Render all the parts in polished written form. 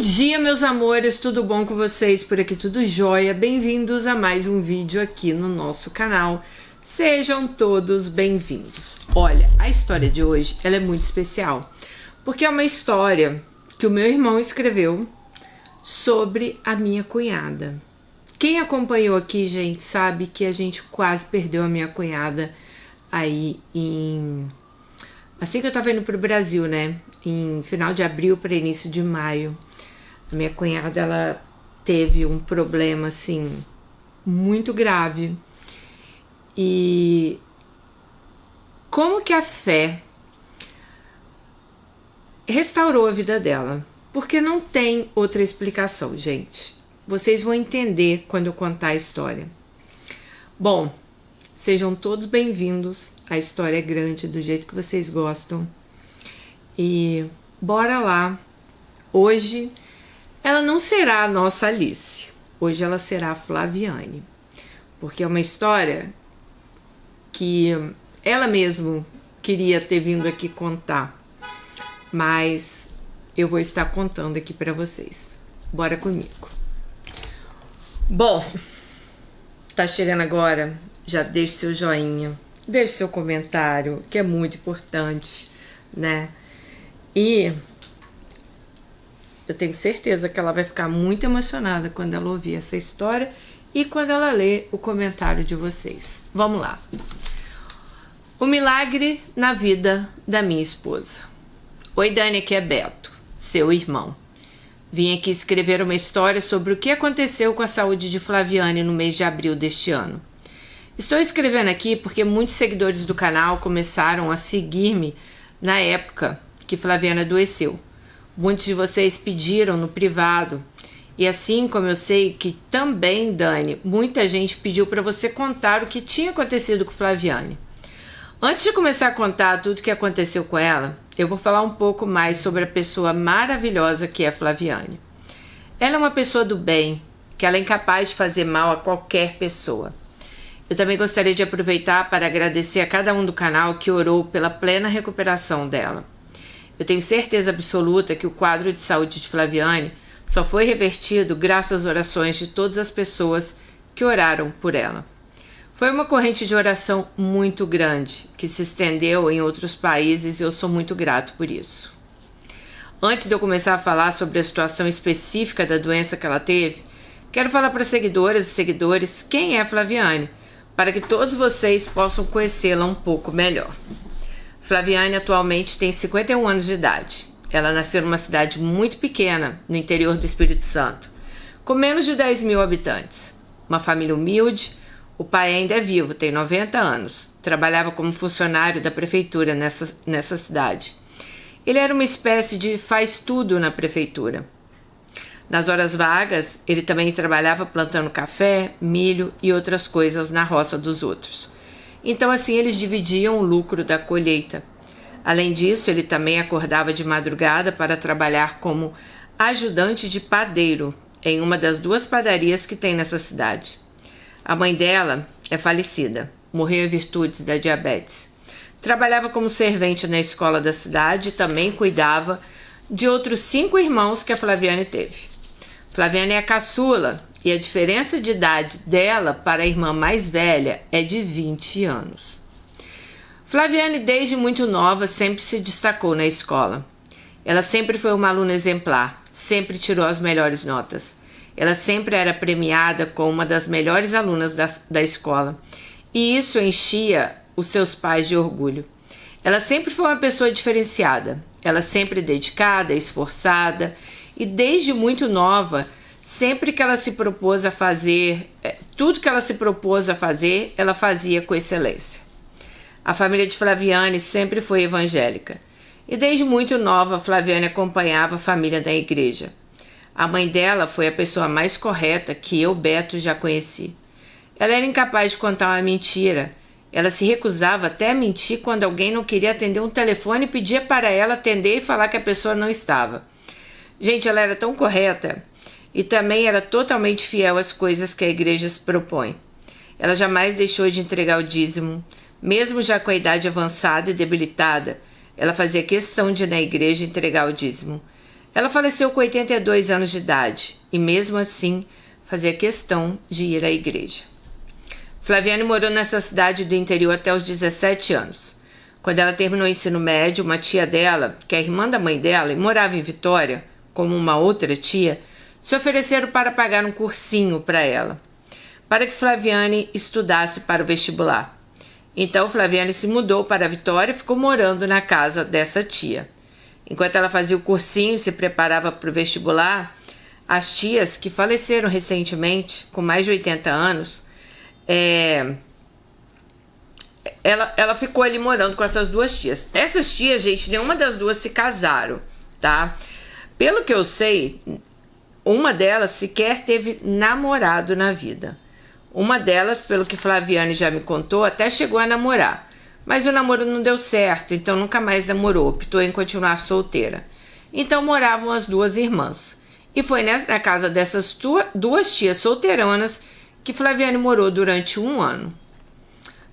Bom dia, meus amores, tudo bom com vocês? Por aqui tudo jóia? Bem-vindos a mais um vídeo aqui no nosso canal. Sejam todos bem-vindos. Olha, a história de hoje, ela é muito especial, porque é uma história que o meu irmão escreveu sobre a minha cunhada. Quem acompanhou aqui, gente, sabe que a gente quase perdeu a minha cunhada aí assim que eu tava indo pro Brasil, né? Em final de abril para início de maio. A minha cunhada, ela teve um problema, assim, muito grave. E como que a fé restaurou a vida dela? Porque não tem outra explicação, gente. Vocês vão entender quando eu contar a história. Bom, sejam todos bem-vindos. A história é grande, do jeito que vocês gostam. E bora lá. Hoje ela não será a nossa Alice. Hoje ela será a Flaviane. Porque é uma história que ela mesma queria ter vindo aqui contar. Mas eu vou estar contando aqui para vocês. Bora comigo. Bom, tá chegando agora? Já deixe seu joinha, deixe seu comentário, que é muito importante, né? E eu tenho certeza que ela vai ficar muito emocionada quando ela ouvir essa história e quando ela ler o comentário de vocês. Vamos lá. O milagre na vida da minha esposa. Oi, Dani, aqui é Beto, seu irmão. Vim aqui escrever uma história sobre o que aconteceu com a saúde de Flaviane no mês de abril deste ano. Estou escrevendo aqui porque muitos seguidores do canal começaram a seguir-me na época que Flaviane adoeceu. Muitos de vocês pediram no privado. E assim como eu sei que também, Dani, muita gente pediu para você contar o que tinha acontecido com Flaviane. Antes de começar a contar tudo o que aconteceu com ela, eu vou falar um pouco mais sobre a pessoa maravilhosa que é Flaviane. Ela é uma pessoa do bem, que ela é incapaz de fazer mal a qualquer pessoa. Eu também gostaria de aproveitar para agradecer a cada um do canal que orou pela plena recuperação dela. Eu tenho certeza absoluta que o quadro de saúde de Flaviane só foi revertido graças às orações de todas as pessoas que oraram por ela. Foi uma corrente de oração muito grande, que se estendeu em outros países e eu sou muito grato por isso. Antes de eu começar a falar sobre a situação específica da doença que ela teve, quero falar para as seguidoras e seguidores quem é Flaviane, para que todos vocês possam conhecê-la um pouco melhor. Flaviane atualmente tem 51 anos de idade. Ela nasceu numa cidade muito pequena, no interior do Espírito Santo, com menos de 10 mil habitantes. Uma família humilde. O pai ainda é vivo, tem 90 anos. Trabalhava como funcionário da prefeitura nessa cidade. Ele era uma espécie de faz-tudo na prefeitura. Nas horas vagas, ele também trabalhava plantando café, milho e outras coisas na roça dos outros. Então assim eles dividiam o lucro da colheita. Além disso, ele também acordava de madrugada para trabalhar como ajudante de padeiro em uma das 2 padarias que tem nessa cidade. A mãe dela é falecida, morreu em virtude da diabetes. Trabalhava como servente na escola da cidade e também cuidava de outros 5 irmãos que a Flaviane teve. Flaviane é a caçula e a diferença de idade dela para a irmã mais velha é de 20 anos. Flaviane, desde muito nova, sempre se destacou na escola. Ela sempre foi uma aluna exemplar, sempre tirou as melhores notas. Ela sempre era premiada como uma das melhores alunas da escola, e isso enchia os seus pais de orgulho. Ela sempre foi uma pessoa diferenciada, ela sempre dedicada, esforçada, e desde muito nova, sempre que ela se propôs a fazer, tudo que ela se propôs a fazer, ela fazia com excelência. A família de Flaviane sempre foi evangélica, e desde muito nova, Flaviane acompanhava a família da igreja. A mãe dela foi a pessoa mais correta que eu, Beto, já conheci. Ela era incapaz de contar uma mentira. Ela se recusava até a mentir quando alguém não queria atender um telefone e pedia para ela atender e falar que a pessoa não estava. Gente, ela era tão correta e também era totalmente fiel às coisas que a igreja se propõe. Ela jamais deixou de entregar o dízimo, mesmo já com a idade avançada e debilitada. Ela fazia questão de ir na igreja entregar o dízimo. Ela faleceu com 82 anos de idade e mesmo assim fazia questão de ir à igreja. Flaviane morou nessa cidade do interior até os 17 anos. Quando ela terminou o ensino médio, uma tia dela, que é irmã da mãe dela e morava em Vitória, como uma outra tia, se ofereceram para pagar um cursinho para ela, para que Flaviane estudasse para o vestibular. Então Flaviane se mudou para Vitória e ficou morando na casa dessa tia. Enquanto ela fazia o cursinho e se preparava para o vestibular, as tias, que faleceram recentemente, com mais de 80 anos, ela ficou ali morando com essas duas tias. Essas tias, gente, nenhuma das duas se casaram, tá? Pelo que eu sei, uma delas sequer teve namorado na vida. Uma delas, pelo que Flaviane já me contou, até chegou a namorar. Mas o namoro não deu certo, então nunca mais namorou, optou em continuar solteira. Então moravam as duas irmãs. E foi na casa dessas duas tias solteiranas que Flaviane morou durante 1 ano.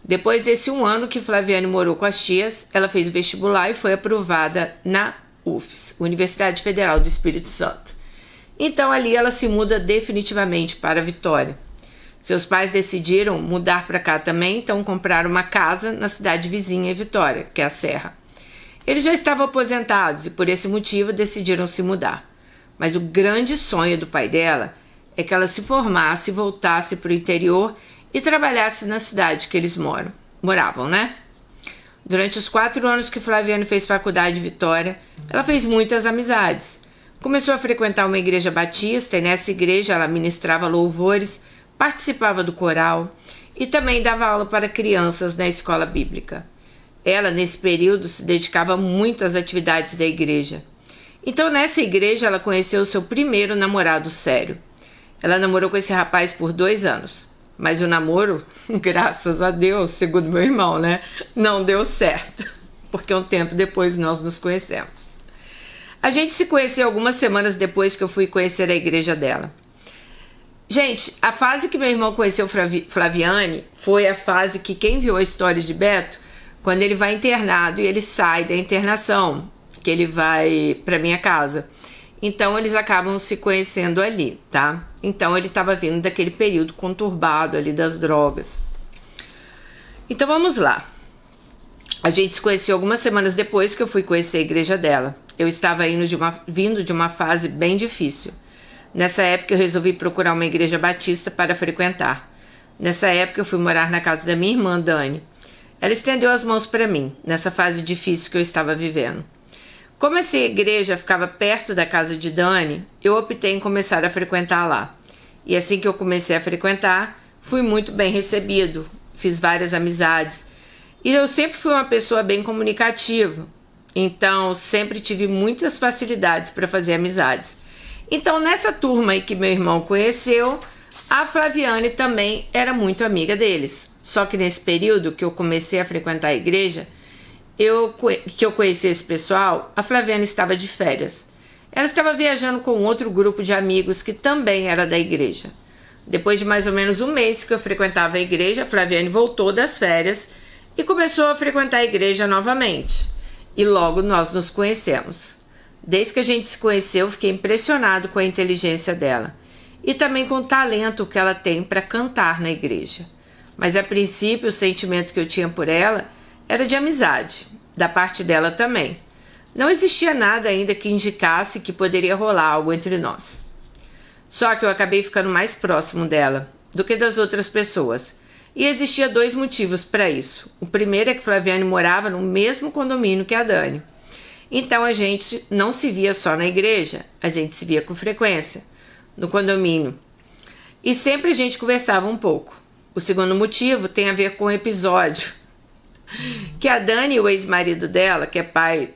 Depois desse 1 ano que Flaviane morou com as tias, ela fez o vestibular e foi aprovada na UFES, Universidade Federal do Espírito Santo. Então ali ela se muda definitivamente para Vitória. Seus pais decidiram mudar para cá também, então compraram uma casa na cidade vizinha Vitória, que é a Serra. Eles já estavam aposentados e por esse motivo decidiram se mudar. Mas o grande sonho do pai dela é que ela se formasse e voltasse para o interior e trabalhasse na cidade que eles moravam, né? Durante os 4 anos que Flaviane fez faculdade em Vitória, ela fez muitas amizades. Começou a frequentar uma igreja batista e nessa igreja ela ministrava louvores, participava do coral e também dava aula para crianças na escola bíblica. Ela, nesse período, se dedicava muito às atividades da igreja. Então, nessa igreja, ela conheceu o seu primeiro namorado sério. Ela namorou com esse rapaz por 2 anos. Mas o namoro, graças a Deus, segundo meu irmão, né, não deu certo. Porque um tempo depois nós nos conhecemos. A gente se conheceu algumas semanas depois que eu fui conhecer a igreja dela. Gente, a fase que meu irmão conheceu Flaviane foi a fase que quem viu a história de Beto, quando ele vai internado e ele sai da internação, que ele vai para minha casa. Então eles acabam se conhecendo ali, tá? Então ele estava vindo daquele período conturbado ali das drogas. Então vamos lá. A gente se conheceu algumas semanas depois que eu fui conhecer a igreja dela. Eu estava vindo de uma fase bem difícil. Nessa época eu resolvi procurar uma igreja batista para frequentar. Nessa época eu fui morar na casa da minha irmã, Dani. Ela estendeu as mãos para mim, nessa fase difícil que eu estava vivendo. Como essa igreja ficava perto da casa de Dani, eu optei em começar a frequentar lá. E assim que eu comecei a frequentar, fui muito bem recebido, fiz várias amizades. E eu sempre fui uma pessoa bem comunicativa, então sempre tive muitas facilidades para fazer amizades. Então nessa turma aí que meu irmão conheceu, a Flaviane também era muito amiga deles. Só que nesse período que eu comecei a frequentar a igreja, que eu conheci esse pessoal, a Flaviane estava de férias. Ela estava viajando com outro grupo de amigos que também era da igreja. Depois de mais ou menos 1 mês que eu frequentava a igreja, a Flaviane voltou das férias e começou a frequentar a igreja novamente. E logo nós nos conhecemos. Desde que a gente se conheceu, fiquei impressionado com a inteligência dela e também com o talento que ela tem para cantar na igreja. Mas a princípio o sentimento que eu tinha por ela era de amizade, da parte dela também. Não existia nada ainda que indicasse que poderia rolar algo entre nós. Só que eu acabei ficando mais próximo dela do que das outras pessoas. E existia 2 motivos para isso. O primeiro é que Flaviane morava no mesmo condomínio que a Dani. Então a gente não se via só na igreja, a gente se via com frequência, no condomínio. E sempre a gente conversava um pouco. O segundo motivo tem a ver com o episódio que a Dani e o ex-marido dela, que é pai,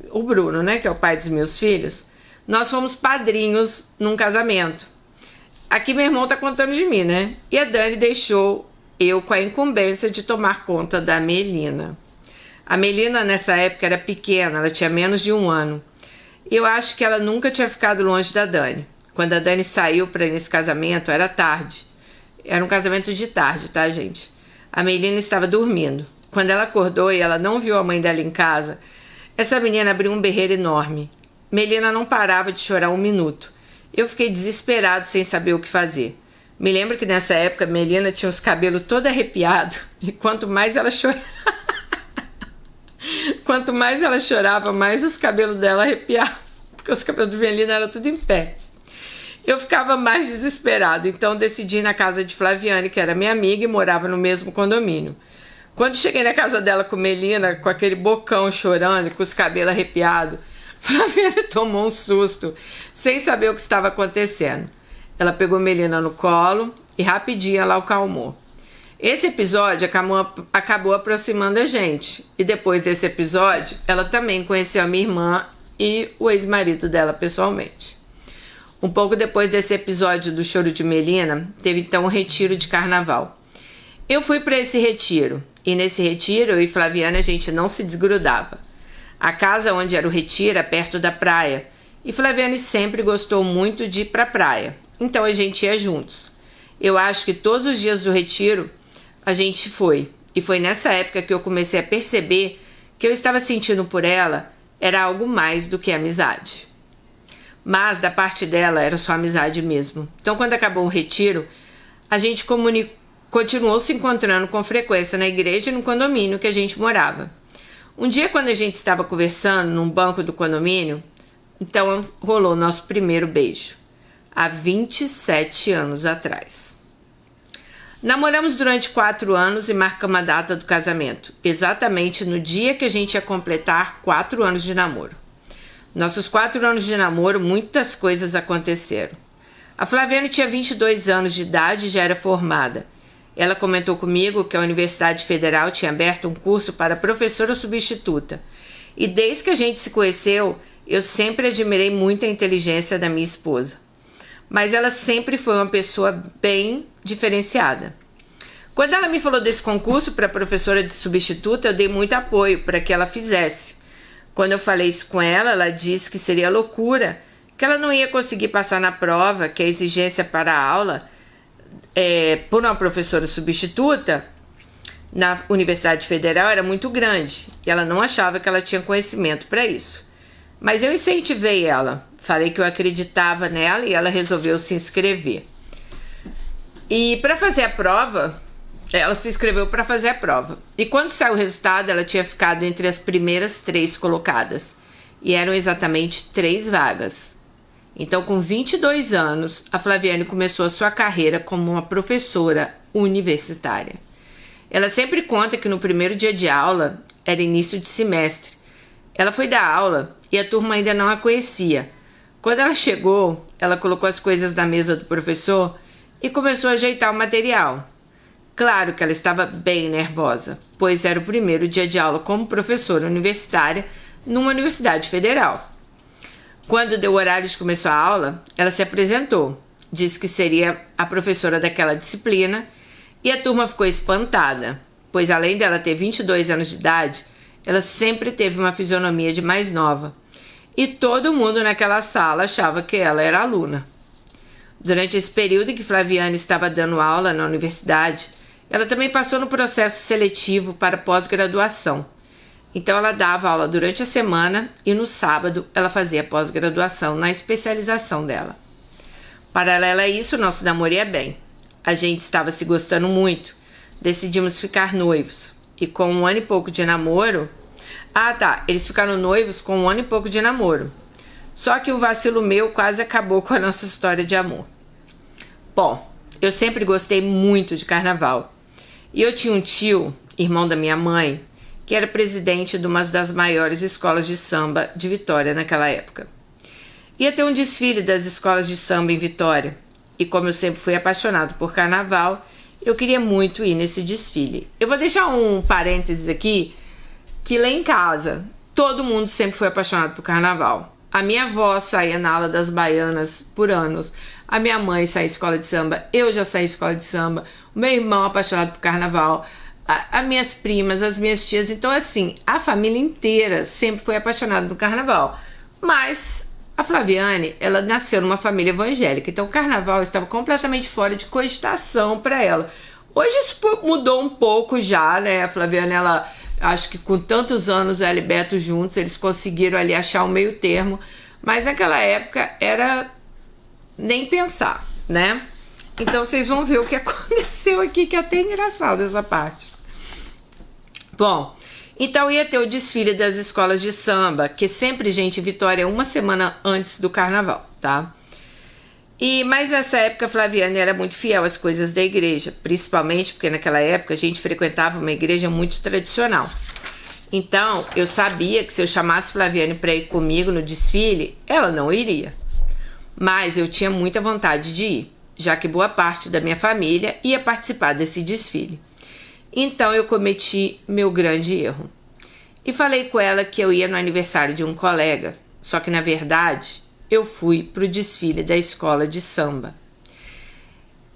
o Bruno, né, que é o pai dos meus filhos, nós fomos padrinhos num casamento. Aqui meu irmão tá contando de mim, né? E a Dani deixou eu com a incumbência de tomar conta da Melina. A Melina nessa época era pequena, ela tinha menos de 1 ano. Eu acho que ela nunca tinha ficado longe da Dani. Quando a Dani saiu para ir nesse casamento, era tarde. Era um casamento de tarde, tá, gente? A Melina estava dormindo. Quando ela acordou e ela não viu a mãe dela em casa, essa menina abriu um berreiro enorme. Melina não parava de chorar um minuto. Eu fiquei desesperado sem saber o que fazer. Me lembro que nessa época Melina tinha os cabelos todo arrepiados e quanto mais ela chorava, mais os cabelos dela arrepiavam, porque os cabelos de Melina eram tudo em pé. Eu ficava mais desesperado, então decidi ir na casa de Flaviane, que era minha amiga e morava no mesmo condomínio. Quando cheguei na casa dela com Melina, com aquele bocão chorando, com os cabelos arrepiados, Flaviane tomou um susto, sem saber o que estava acontecendo. Ela pegou Melina no colo e rapidinho ela acalmou. Esse episódio acabou aproximando a gente. E depois desse episódio, ela também conheceu a minha irmã e o ex-marido dela pessoalmente. Um pouco depois desse episódio do choro de Melina, teve então um retiro de carnaval. Eu fui para esse retiro, e nesse retiro eu e Flaviane a gente não se desgrudava. A casa onde era o retiro era perto da praia, e Flaviane sempre gostou muito de ir para a praia, então a gente ia juntos. Eu acho que todos os dias do retiro a gente foi, e foi nessa época que eu comecei a perceber que eu estava sentindo por ela era algo mais do que amizade. Mas da parte dela era só amizade mesmo. Então quando acabou o retiro, a gente continuou se encontrando com frequência na igreja e no condomínio que a gente morava. Um dia quando a gente estava conversando num banco do condomínio, então rolou o nosso primeiro beijo. Há 27 anos atrás. Namoramos durante 4 anos e marcamos a data do casamento, exatamente no dia que a gente ia completar 4 anos de namoro. Nossos 4 anos de namoro, muitas coisas aconteceram. A Flaviane tinha 22 anos de idade e já era formada. Ela comentou comigo que a Universidade Federal tinha aberto um curso para professora substituta. E desde que a gente se conheceu, eu sempre admirei muito a inteligência da minha esposa. Mas ela sempre foi uma pessoa bem diferenciada. Quando ela me falou desse concurso para professora de substituta, eu dei muito apoio para que ela fizesse. Quando eu falei isso com ela, ela disse que seria loucura, que ela não ia conseguir passar na prova, que a exigência para a aula por uma professora substituta na Universidade Federal era muito grande e ela não achava que ela tinha conhecimento para isso. Mas eu incentivei ela, falei que eu acreditava nela e ela resolveu se inscrever. E para fazer a prova, ela se inscreveu para fazer a prova. E quando saiu o resultado, ela tinha ficado entre as primeiras 3 colocadas. E eram exatamente 3 vagas. Então, com 22 anos, a Flaviane começou a sua carreira como uma professora universitária. Ela sempre conta que no primeiro dia de aula, era início de semestre, ela foi dar aula e a turma ainda não a conhecia. Quando ela chegou, ela colocou as coisas na mesa do professor e começou a ajeitar o material. Claro que ela estava bem nervosa, pois era o primeiro dia de aula como professora universitária numa universidade federal. Quando deu o horário de começar a aula, ela se apresentou, disse que seria a professora daquela disciplina e a turma ficou espantada, pois além dela ter 22 anos de idade, ela sempre teve uma fisionomia de mais nova e todo mundo naquela sala achava que ela era aluna. Durante esse período em que Flaviane estava dando aula na universidade, ela também passou no processo seletivo para pós-graduação. Então ela dava aula durante a semana e no sábado ela fazia pós-graduação na especialização dela. Paralelo a isso, nosso namoro ia bem. A gente estava se gostando muito. Decidimos ficar noivos. E com 1 ano e pouco de namoro... Eles ficaram noivos com 1 ano e pouco de namoro. Só que um vacilo meu quase acabou com a nossa história de amor. Bom, eu sempre gostei muito de carnaval. E eu tinha um tio, irmão da minha mãe, que era presidente de uma das maiores escolas de samba de Vitória naquela época. Ia ter um desfile das escolas de samba em Vitória. E como eu sempre fui apaixonado por carnaval, eu queria muito ir nesse desfile. Eu vou deixar um parênteses aqui, que lá em casa, todo mundo sempre foi apaixonado por carnaval. A minha avó saía na ala das baianas por anos. A minha mãe saía em escola de samba. Eu já saí em escola de samba. O meu irmão apaixonado por carnaval. As minhas primas, as minhas tias. Então, assim, a família inteira sempre foi apaixonada do carnaval. Mas a Flaviane, ela nasceu numa família evangélica. Então, o carnaval estava completamente fora de cogitação para ela. Hoje isso mudou um pouco já, né? A Flaviane, ela... Acho que com tantos anos ela e Beto juntos, eles conseguiram ali achar um meio termo. Mas naquela época era nem pensar, né? Então vocês vão ver o que aconteceu aqui, que é até engraçado essa parte. Bom, então ia ter o desfile das escolas de samba, que sempre, gente, Vitória, uma semana antes do carnaval, tá? Mas nessa época a Flaviane era muito fiel às coisas da igreja, principalmente porque naquela época a gente frequentava uma igreja muito tradicional. Então eu sabia que se eu chamasse Flaviane para ir comigo no desfile, ela não iria. Mas eu tinha muita vontade de ir, já que boa parte da minha família ia participar desse desfile. Então eu cometi meu grande erro. E falei com ela que eu ia no aniversário de um colega, só que na verdade eu fui para o desfile da escola de samba.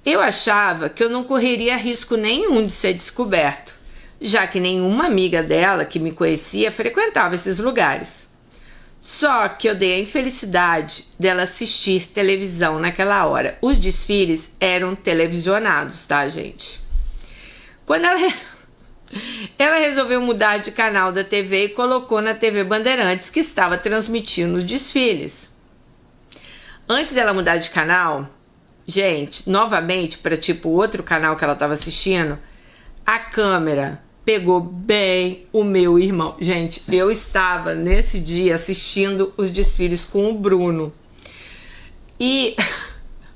Eu achava que eu não correria risco nenhum de ser descoberto, já que nenhuma amiga dela que me conhecia frequentava esses lugares. Só que eu dei a infelicidade dela assistir televisão naquela hora. Os desfiles eram televisionados, tá, gente? Quando ela resolveu mudar de canal da TV e colocou na TV Bandeirantes, que estava transmitindo os desfiles. Antes dela mudar de canal, gente, novamente para tipo outro canal que ela estava assistindo, a câmera pegou bem o meu irmão. Gente, eu estava nesse dia assistindo os desfiles com o Bruno. E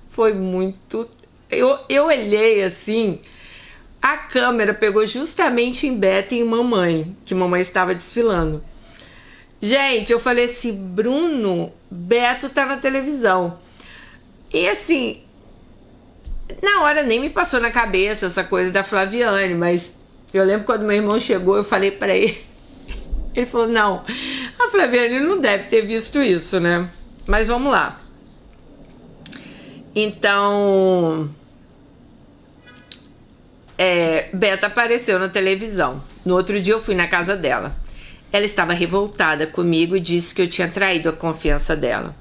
foi muito... Eu olhei assim, a câmera pegou justamente em Beta e em mamãe, que mamãe estava desfilando. Gente, eu falei assim, Bruno, Beto tá na televisão. E assim, na hora nem me passou na cabeça essa coisa da Flaviane, mas eu lembro quando meu irmão chegou, eu falei pra ele. Ele falou, não, a Flaviane não deve ter visto isso, né? Mas vamos lá. Então, Beta apareceu na televisão. No outro dia eu fui na casa dela. Ela estava revoltada comigo e disse que eu tinha traído a confiança dela.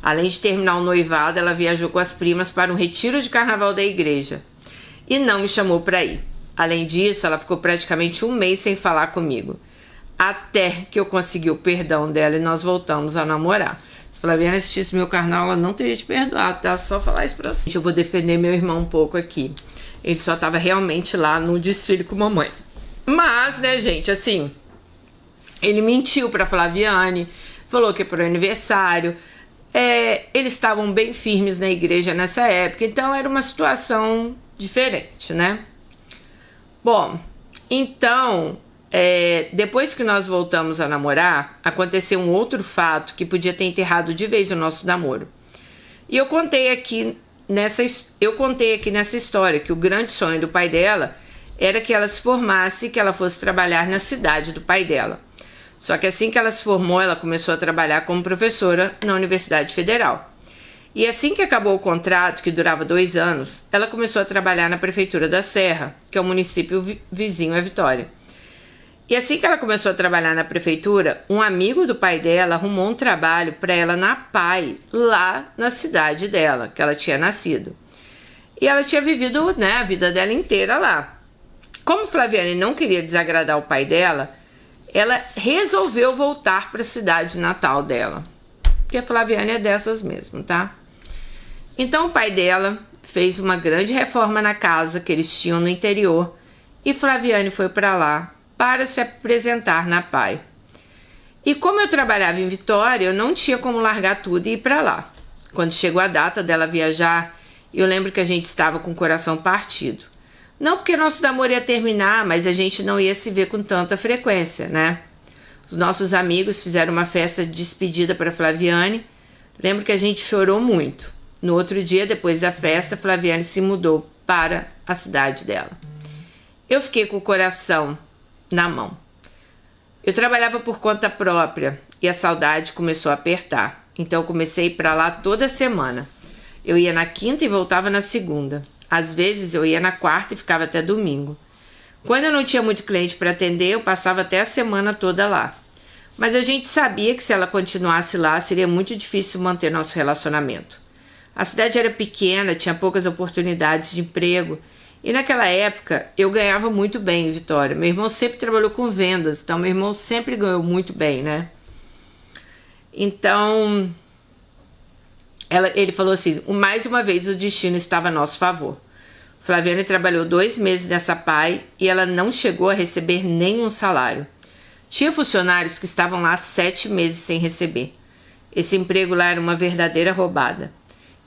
Além de terminar o noivado, ela viajou com as primas para um retiro de carnaval da igreja e não me chamou para ir. Além disso, ela ficou praticamente um mês sem falar comigo, até que eu consegui o perdão dela e nós voltamos a namorar. Se Flaviane assistisse meu carnaval, ela não teria te perdoado, tá? Só falar isso pra você. Eu vou defender meu irmão um pouco aqui. Ele só estava realmente lá no desfile com mamãe. Mas, né, gente, assim... Ele mentiu pra Flaviane, falou que é pro aniversário. Eles estavam bem firmes na igreja nessa época, então era uma situação diferente, né? Bom, então, depois que nós voltamos a namorar, aconteceu um outro fato que podia ter enterrado de vez o nosso namoro. E eu contei aqui nessa história que o grande sonho do pai dela era que ela se formasse e que ela fosse trabalhar na cidade do pai dela. Só que assim que ela se formou, ela começou a trabalhar como professora na Universidade Federal. E assim que acabou o contrato, que durava 2 anos, ela começou a trabalhar na Prefeitura da Serra, que é o município vizinho a Vitória. E assim que ela começou a trabalhar na prefeitura, um amigo do pai dela arrumou um trabalho para ela na PAI, lá na cidade dela, que ela tinha nascido. E ela tinha vivido, né, a vida dela inteira lá. Como Flaviane não queria desagradar o pai dela, ela resolveu voltar para a cidade natal dela. Porque a Flaviane é dessas mesmo, tá? Então o pai dela fez uma grande reforma na casa que eles tinham no interior e Flaviane foi para lá para se apresentar na PAI. E como eu trabalhava em Vitória, eu não tinha como largar tudo e ir para lá. Quando chegou a data dela viajar, eu lembro que a gente estava com o coração partido. Não porque nosso namoro ia terminar, mas a gente não ia se ver com tanta frequência, né? Os nossos amigos fizeram uma festa de despedida para Flaviane. Lembro que a gente chorou muito. No outro dia, depois da festa, Flaviane se mudou para a cidade dela. Eu fiquei com o coração na mão. Eu trabalhava por conta própria e a saudade começou a apertar. Então eu comecei a ir para lá toda semana. Eu ia na quinta e voltava na segunda. Às vezes eu ia na quarta e ficava até domingo. Quando eu não tinha muito cliente para atender, eu passava até a semana toda lá. Mas a gente sabia que se ela continuasse lá, seria muito difícil manter nosso relacionamento. A cidade era pequena, tinha poucas oportunidades de emprego. E naquela época, eu ganhava muito bem em Vitória. Meu irmão sempre trabalhou com vendas, então meu irmão sempre ganhou muito bem, né? Então, Ele falou assim: mais uma vez o destino estava a nosso favor. Flaviane trabalhou 2 meses nessa PAI e ela não chegou a receber nenhum salário. Tinha funcionários que estavam lá 7 meses sem receber. Esse emprego lá era uma verdadeira roubada.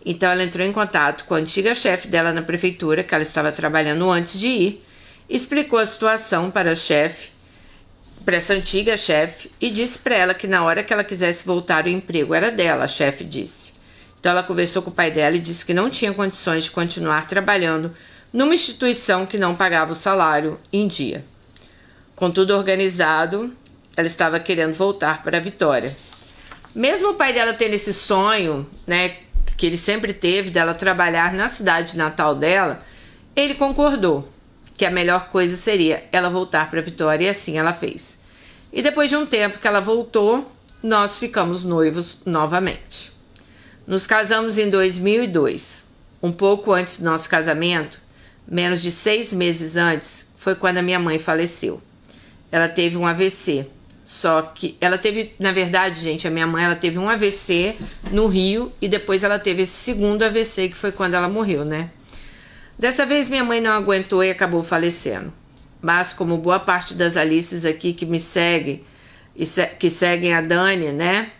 Então ela entrou em contato com a antiga chefe dela na prefeitura, que ela estava trabalhando antes de ir, explicou a situação para a chefe, para essa antiga chefe, e disse para ela que na hora que ela quisesse voltar o emprego era dela, a chefe disse. Então ela conversou com o pai dela e disse que não tinha condições de continuar trabalhando numa instituição que não pagava o salário em dia. Com tudo organizado, ela estava querendo voltar para Vitória. Mesmo o pai dela tendo esse sonho, né, que ele sempre teve dela trabalhar na cidade natal dela, ele concordou que a melhor coisa seria ela voltar para Vitória, e assim ela fez. E depois de um tempo que ela voltou, nós ficamos noivos novamente. Nos casamos em 2002. Um pouco antes do nosso casamento, menos de 6 meses antes, foi quando a minha mãe faleceu. Ela teve um AVC. Só que ela teve, na verdade, gente, a minha mãe, ela teve um AVC no Rio e depois ela teve esse segundo AVC, que foi quando ela morreu, né? Dessa vez minha mãe não aguentou e acabou falecendo. Mas como boa parte das Alices aqui que me seguem, que seguem a Dani, né,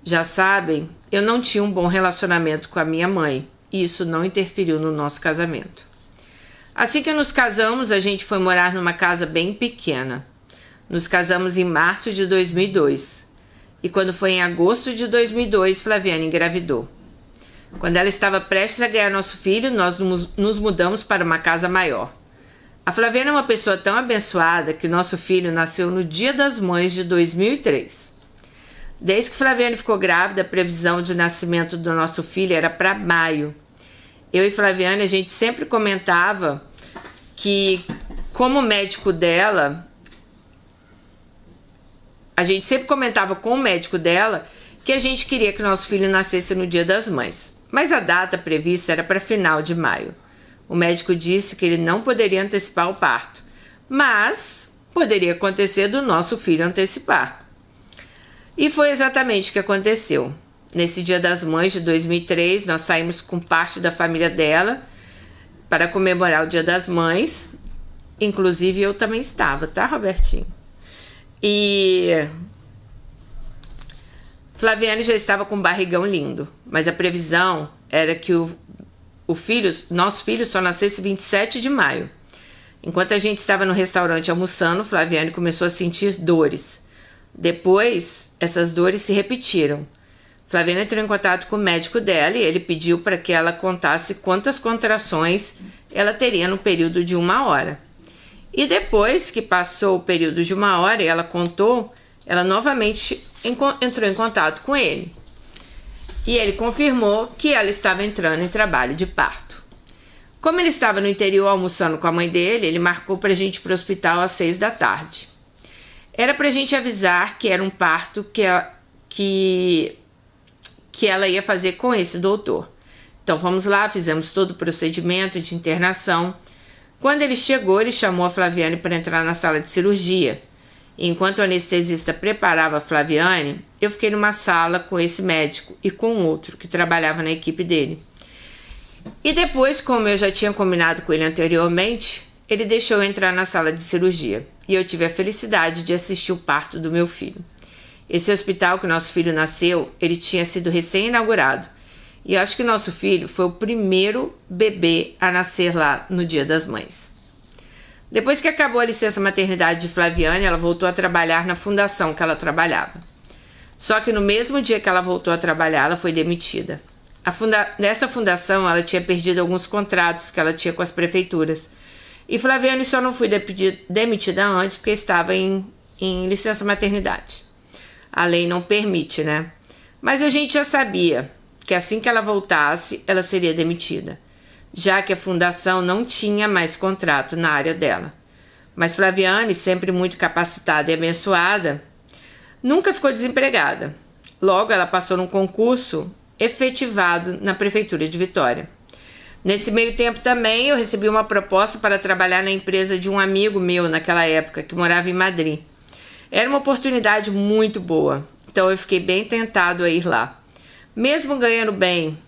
já sabem, eu não tinha um bom relacionamento com a minha mãe. E isso não interferiu no nosso casamento. Assim que nos casamos, a gente foi morar numa casa bem pequena. Nos casamos em março de 2002. E quando foi em agosto de 2002, Flaviane engravidou. Quando ela estava prestes a ganhar nosso filho, nós nos mudamos para uma casa maior. A Flaviane é uma pessoa tão abençoada que nosso filho nasceu no Dia das Mães de 2003. Desde que Flaviane ficou grávida, a previsão de nascimento do nosso filho era para maio. Eu e Flaviane, a gente sempre comentava que, como médico dela, a gente sempre comentava com o médico dela que a gente queria que nosso filho nascesse no Dia das Mães. Mas a data prevista era para final de maio. O médico disse que ele não poderia antecipar o parto, mas poderia acontecer do nosso filho antecipar. E foi exatamente o que aconteceu. Nesse Dia das Mães de 2003, nós saímos com parte da família dela para comemorar o Dia das Mães. Inclusive eu também estava, tá, Robertinho? E Flaviane já estava com um barrigão lindo, mas a previsão era que nosso filho só nascesse 27 de maio. Enquanto a gente estava no restaurante almoçando, Flaviane começou a sentir dores. Depois, essas dores se repetiram. Flaviane entrou em contato com o médico dela e ele pediu para que ela contasse quantas contrações ela teria no período de 1 hora. E depois que passou o período de 1 hora e ela contou, ela novamente entrou em contato com ele. E ele confirmou que ela estava entrando em trabalho de parto. Como ele estava no interior almoçando com a mãe dele, ele marcou para a gente ir para o hospital às 6 da tarde. Era para a gente avisar que era um parto que ela ia fazer com esse doutor. Então fomos lá, fizemos todo o procedimento de internação. Quando ele chegou, ele chamou a Flaviane para entrar na sala de cirurgia. E enquanto o anestesista preparava a Flaviane, eu fiquei numa sala com esse médico e com outro que trabalhava na equipe dele. E depois, como eu já tinha combinado com ele anteriormente, ele deixou eu entrar na sala de cirurgia. E eu tive a felicidade de assistir o parto do meu filho. Esse hospital que nosso filho nasceu, ele tinha sido recém-inaugurado. E eu acho que nosso filho foi o primeiro bebê a nascer lá no Dia das Mães. Depois que acabou a licença maternidade de Flaviane, ela voltou a trabalhar na fundação que ela trabalhava. Só que no mesmo dia que ela voltou a trabalhar, ela foi demitida. Nessa fundação, ela tinha perdido alguns contratos que ela tinha com as prefeituras. E Flaviane só não foi demitida antes porque estava em licença maternidade. A lei não permite, né? Mas a gente já sabia que assim que ela voltasse, ela seria demitida, já que a fundação não tinha mais contrato na área dela. Mas Flaviane, sempre muito capacitada e abençoada, nunca ficou desempregada. Logo, ela passou num concurso efetivado na Prefeitura de Vitória. Nesse meio tempo também, eu recebi uma proposta para trabalhar na empresa de um amigo meu naquela época, que morava em Madrid. Era uma oportunidade muito boa, então eu fiquei bem tentado a ir lá. Mesmo ganhando bem,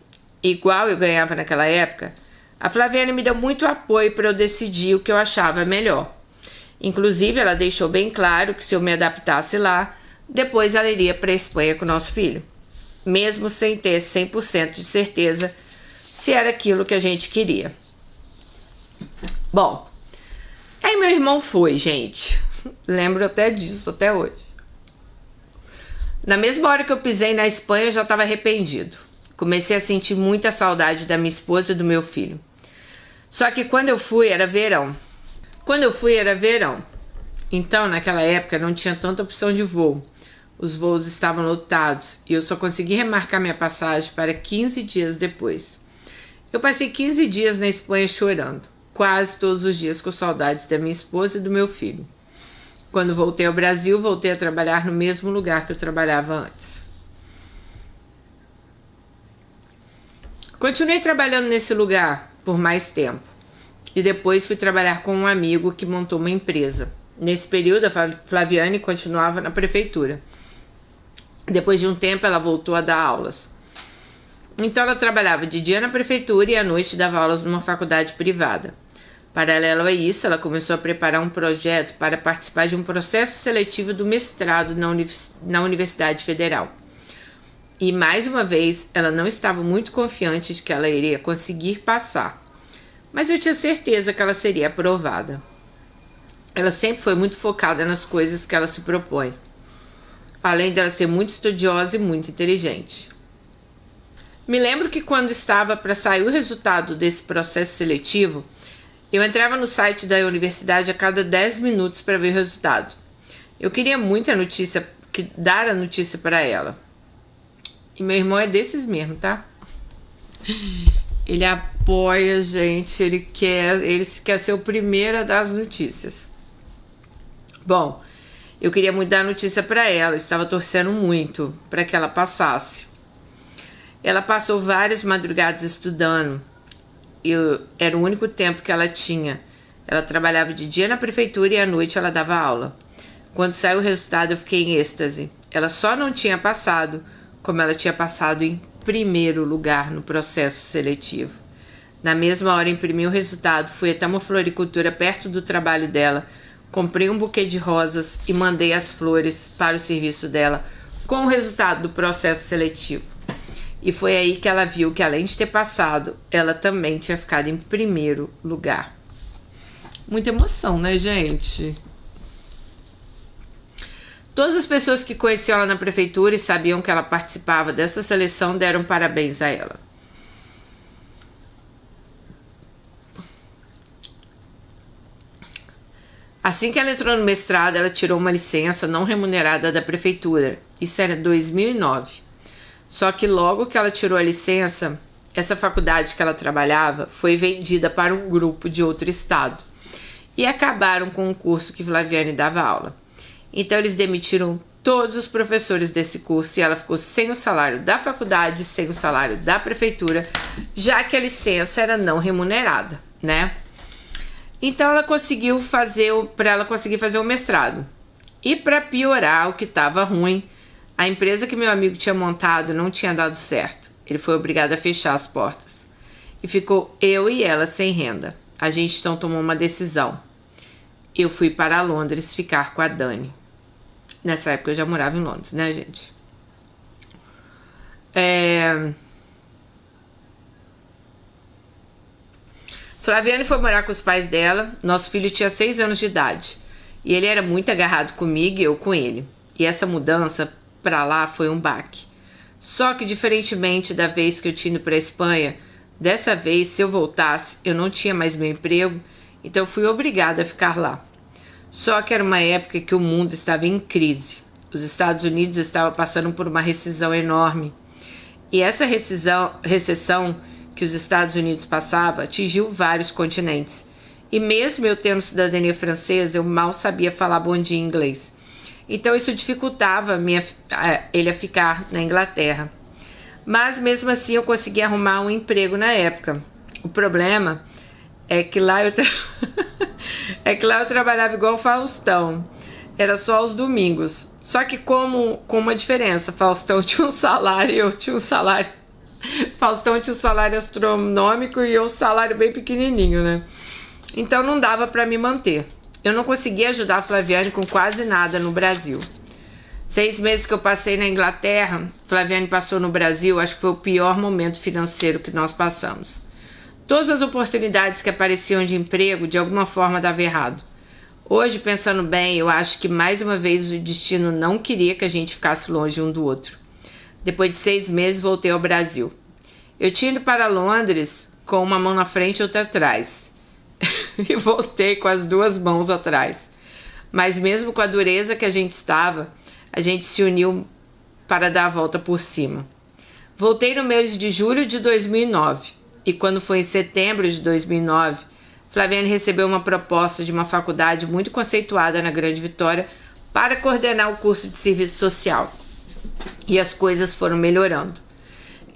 igual eu ganhava naquela época, a Flaviane me deu muito apoio para eu decidir o que eu achava melhor. Inclusive, ela deixou bem claro que se eu me adaptasse lá, depois ela iria para a Espanha com o nosso filho, mesmo sem ter 100% de certeza se era aquilo que a gente queria. Bom, aí meu irmão foi, gente. Lembro até disso, até hoje. Na mesma hora que eu pisei na Espanha, eu já estava arrependido. Comecei a sentir muita saudade da minha esposa e do meu filho. Só que quando eu fui, era verão. Então, naquela época, não tinha tanta opção de voo. Os voos estavam lotados e eu só consegui remarcar minha passagem para 15 dias depois. Eu passei 15 dias na Espanha chorando, quase todos os dias com saudades da minha esposa e do meu filho. Quando voltei ao Brasil, voltei a trabalhar no mesmo lugar que eu trabalhava antes. Continuei trabalhando nesse lugar por mais tempo e depois fui trabalhar com um amigo que montou uma empresa. Nesse período, a Flaviane continuava na prefeitura. Depois de um tempo, ela voltou a dar aulas. Então, ela trabalhava de dia na prefeitura e à noite dava aulas numa faculdade privada. Paralelo a isso, ela começou a preparar um projeto para participar de um processo seletivo do mestrado na Universidade Federal. E, mais uma vez, ela não estava muito confiante de que ela iria conseguir passar. Mas eu tinha certeza que ela seria aprovada. Ela sempre foi muito focada nas coisas que ela se propõe, além dela ser muito estudiosa e muito inteligente. Me lembro que quando estava para sair o resultado desse processo seletivo, eu entrava no site da universidade a cada 10 minutos para ver o resultado. Eu queria muito dar a notícia para ela. E meu irmão é desses mesmo, tá? Ele apoia, gente, ele quer ser o primeiro a dar as notícias. Bom, eu queria muito dar a notícia para ela, estava torcendo muito para que ela passasse. Ela passou várias madrugadas estudando. Era o único tempo que ela tinha. Ela trabalhava de dia na prefeitura e à noite ela dava aula. Quando saiu o resultado, eu fiquei em êxtase. Ela só não tinha passado, como ela tinha passado em primeiro lugar no processo seletivo. Na mesma hora, imprimi o resultado, fui até uma floricultura perto do trabalho dela, comprei um buquê de rosas e mandei as flores para o serviço dela com o resultado do processo seletivo. E foi aí que ela viu que, além de ter passado, ela também tinha ficado em primeiro lugar. Muita emoção, né, gente? Todas as pessoas que conheciam ela na prefeitura e sabiam que ela participava dessa seleção deram parabéns a ela. Assim que ela entrou no mestrado, ela tirou uma licença não remunerada da prefeitura. Isso era 2009. Só que logo que ela tirou a licença, essa faculdade que ela trabalhava foi vendida para um grupo de outro estado. E acabaram com o curso que Flaviane dava aula. Então eles demitiram todos os professores desse curso e ela ficou sem o salário da faculdade, sem o salário da prefeitura, já que a licença era não remunerada, né? Então ela conseguiu fazer o mestrado. E para piorar o que estava ruim, a empresa que meu amigo tinha montado não tinha dado certo. Ele foi obrigado a fechar as portas. E ficou eu e ela sem renda. A gente então tomou uma decisão. Eu fui para Londres ficar com a Dani. Nessa época eu já morava em Londres, né, gente? Flaviane foi morar com os pais dela. Nosso filho tinha 6 anos de idade. E ele era muito agarrado comigo e eu com ele. E essa mudança para lá foi um baque. Só que, diferentemente da vez que eu tinha ido para a Espanha, dessa vez, se eu voltasse, eu não tinha mais meu emprego, então eu fui obrigada a ficar lá. Só que era uma época que o mundo estava em crise. Os Estados Unidos estavam passando por uma recessão enorme. E essa recessão que os Estados Unidos passava atingiu vários continentes. E mesmo eu tendo cidadania francesa, eu mal sabia falar bom dia em inglês. Então isso dificultava ele a ficar na Inglaterra. Mas mesmo assim eu consegui arrumar um emprego na época. O problema é que lá eu trabalhava igual o Faustão. Era só aos domingos. Só que com uma diferença. Faustão tinha um salário e eu tinha um salário Faustão tinha um salário astronômico e eu um salário bem pequenininho, né? Então não dava para me manter. Eu não conseguia ajudar a Flaviane com quase nada no Brasil. 6 meses que eu passei na Inglaterra, Flaviane passou no Brasil, acho que foi o pior momento financeiro que nós passamos. Todas as oportunidades que apareciam de emprego, de alguma forma dava errado. Hoje, pensando bem, eu acho que mais uma vez o destino não queria que a gente ficasse longe um do outro. Depois de 6 meses, voltei ao Brasil. Eu tinha ido para Londres com uma mão na frente e outra atrás. E voltei com as 2 mãos atrás. Mas mesmo com a dureza que a gente estava, a gente se uniu para dar a volta por cima. Voltei no mês de julho de 2009. E quando foi em setembro de 2009, Flaviane recebeu uma proposta de uma faculdade muito conceituada na Grande Vitória para coordenar o curso de serviço social. E as coisas foram melhorando.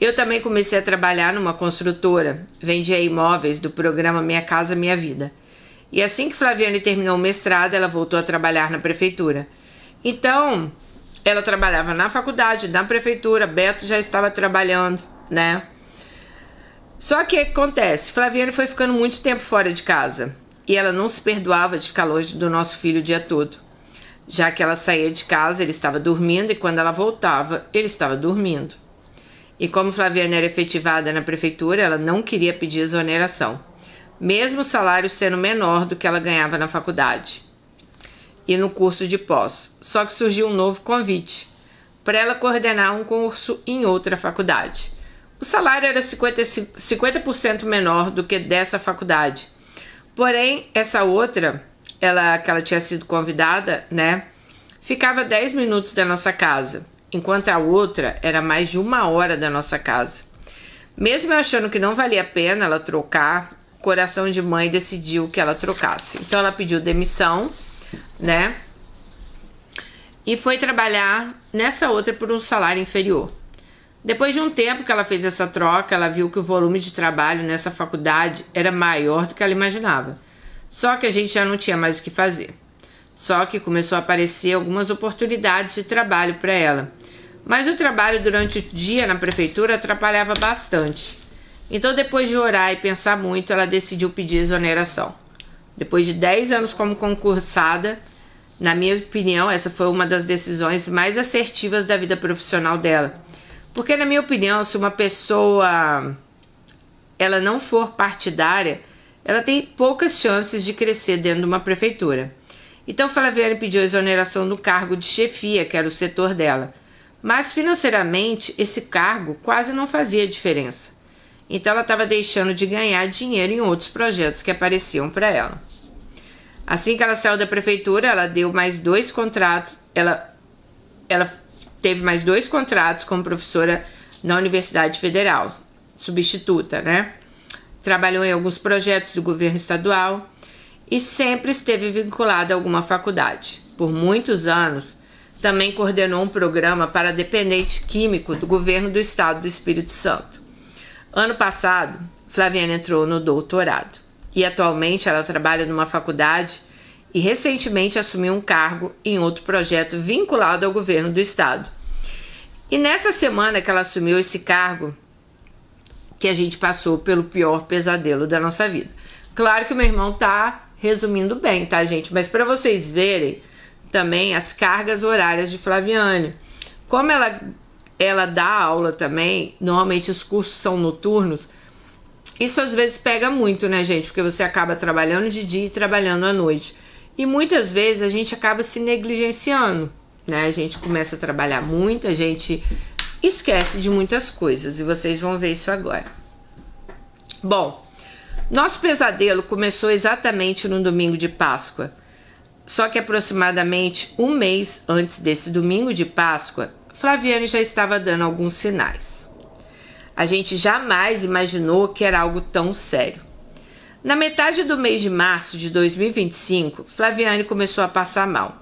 Eu também comecei a trabalhar numa construtora, vendia imóveis do programa Minha Casa Minha Vida. E assim que Flaviane terminou o mestrado, ela voltou a trabalhar na prefeitura. Então, ela trabalhava na faculdade, na prefeitura, Beto já estava trabalhando, né? Só que o que acontece? Flaviane foi ficando muito tempo fora de casa. E ela não se perdoava de ficar longe do nosso filho o dia todo. Já que ela saía de casa, ele estava dormindo, e quando ela voltava, ele estava dormindo. E como Flaviane era efetivada na prefeitura, ela não queria pedir exoneração, mesmo o salário sendo menor do que ela ganhava na faculdade e no curso de pós. Só que surgiu um novo convite para ela coordenar um curso em outra faculdade. O salário era 50% menor do que dessa faculdade. Porém, essa outra, que ela tinha sido convidada, né, ficava 10 minutos da nossa casa, enquanto a outra era mais de 1 hora da nossa casa. Mesmo eu achando que não valia a pena ela trocar, o coração de mãe decidiu que ela trocasse. Então ela pediu demissão, né, e foi trabalhar nessa outra por um salário inferior. Depois de um tempo que ela fez essa troca, ela viu que o volume de trabalho nessa faculdade era maior do que ela imaginava. Só que a gente já não tinha mais o que fazer. Só que começou a aparecer algumas oportunidades de trabalho para ela. Mas o trabalho durante o dia na prefeitura atrapalhava bastante. Então, depois de orar e pensar muito, ela decidiu pedir exoneração. Depois de 10 anos como concursada, na minha opinião, essa foi uma das decisões mais assertivas da vida profissional dela. Porque, na minha opinião, se uma pessoa ela não for partidária, ela tem poucas chances de crescer dentro de uma prefeitura. Então, Flaviane pediu exoneração do cargo de chefia, que era o setor dela. Mas, financeiramente, esse cargo quase não fazia diferença. Então, ela estava deixando de ganhar dinheiro em outros projetos que apareciam para ela. Assim que ela saiu da prefeitura, ela deu mais 2 contratos. Ela teve mais 2 contratos como professora na Universidade Federal, substituta, né? Trabalhou em alguns projetos do governo estadual e sempre esteve vinculada a alguma faculdade. Por muitos anos, também coordenou um programa para dependente químico do governo do estado do Espírito Santo. Ano passado, Flaviane entrou no doutorado e atualmente ela trabalha numa faculdade e recentemente assumiu um cargo em outro projeto vinculado ao governo do estado. E nessa semana que ela assumiu esse cargo, que a gente passou pelo pior pesadelo da nossa vida. Claro que o meu irmão tá resumindo bem, tá, gente? Mas para vocês verem também as cargas horárias de Flaviane. Como ela dá aula também, normalmente os cursos são noturnos, isso às vezes pega muito, né, gente? Porque você acaba trabalhando de dia e trabalhando à noite. E muitas vezes a gente acaba se negligenciando, né? A gente começa a trabalhar muito, a gente esquece de muitas coisas e vocês vão ver isso agora. Bom, nosso pesadelo começou exatamente no domingo de Páscoa. Só que aproximadamente 1 mês antes desse domingo de Páscoa, Flaviane já estava dando alguns sinais. A gente jamais imaginou que era algo tão sério. Na metade do mês de março de 2025, Flaviane começou a passar mal.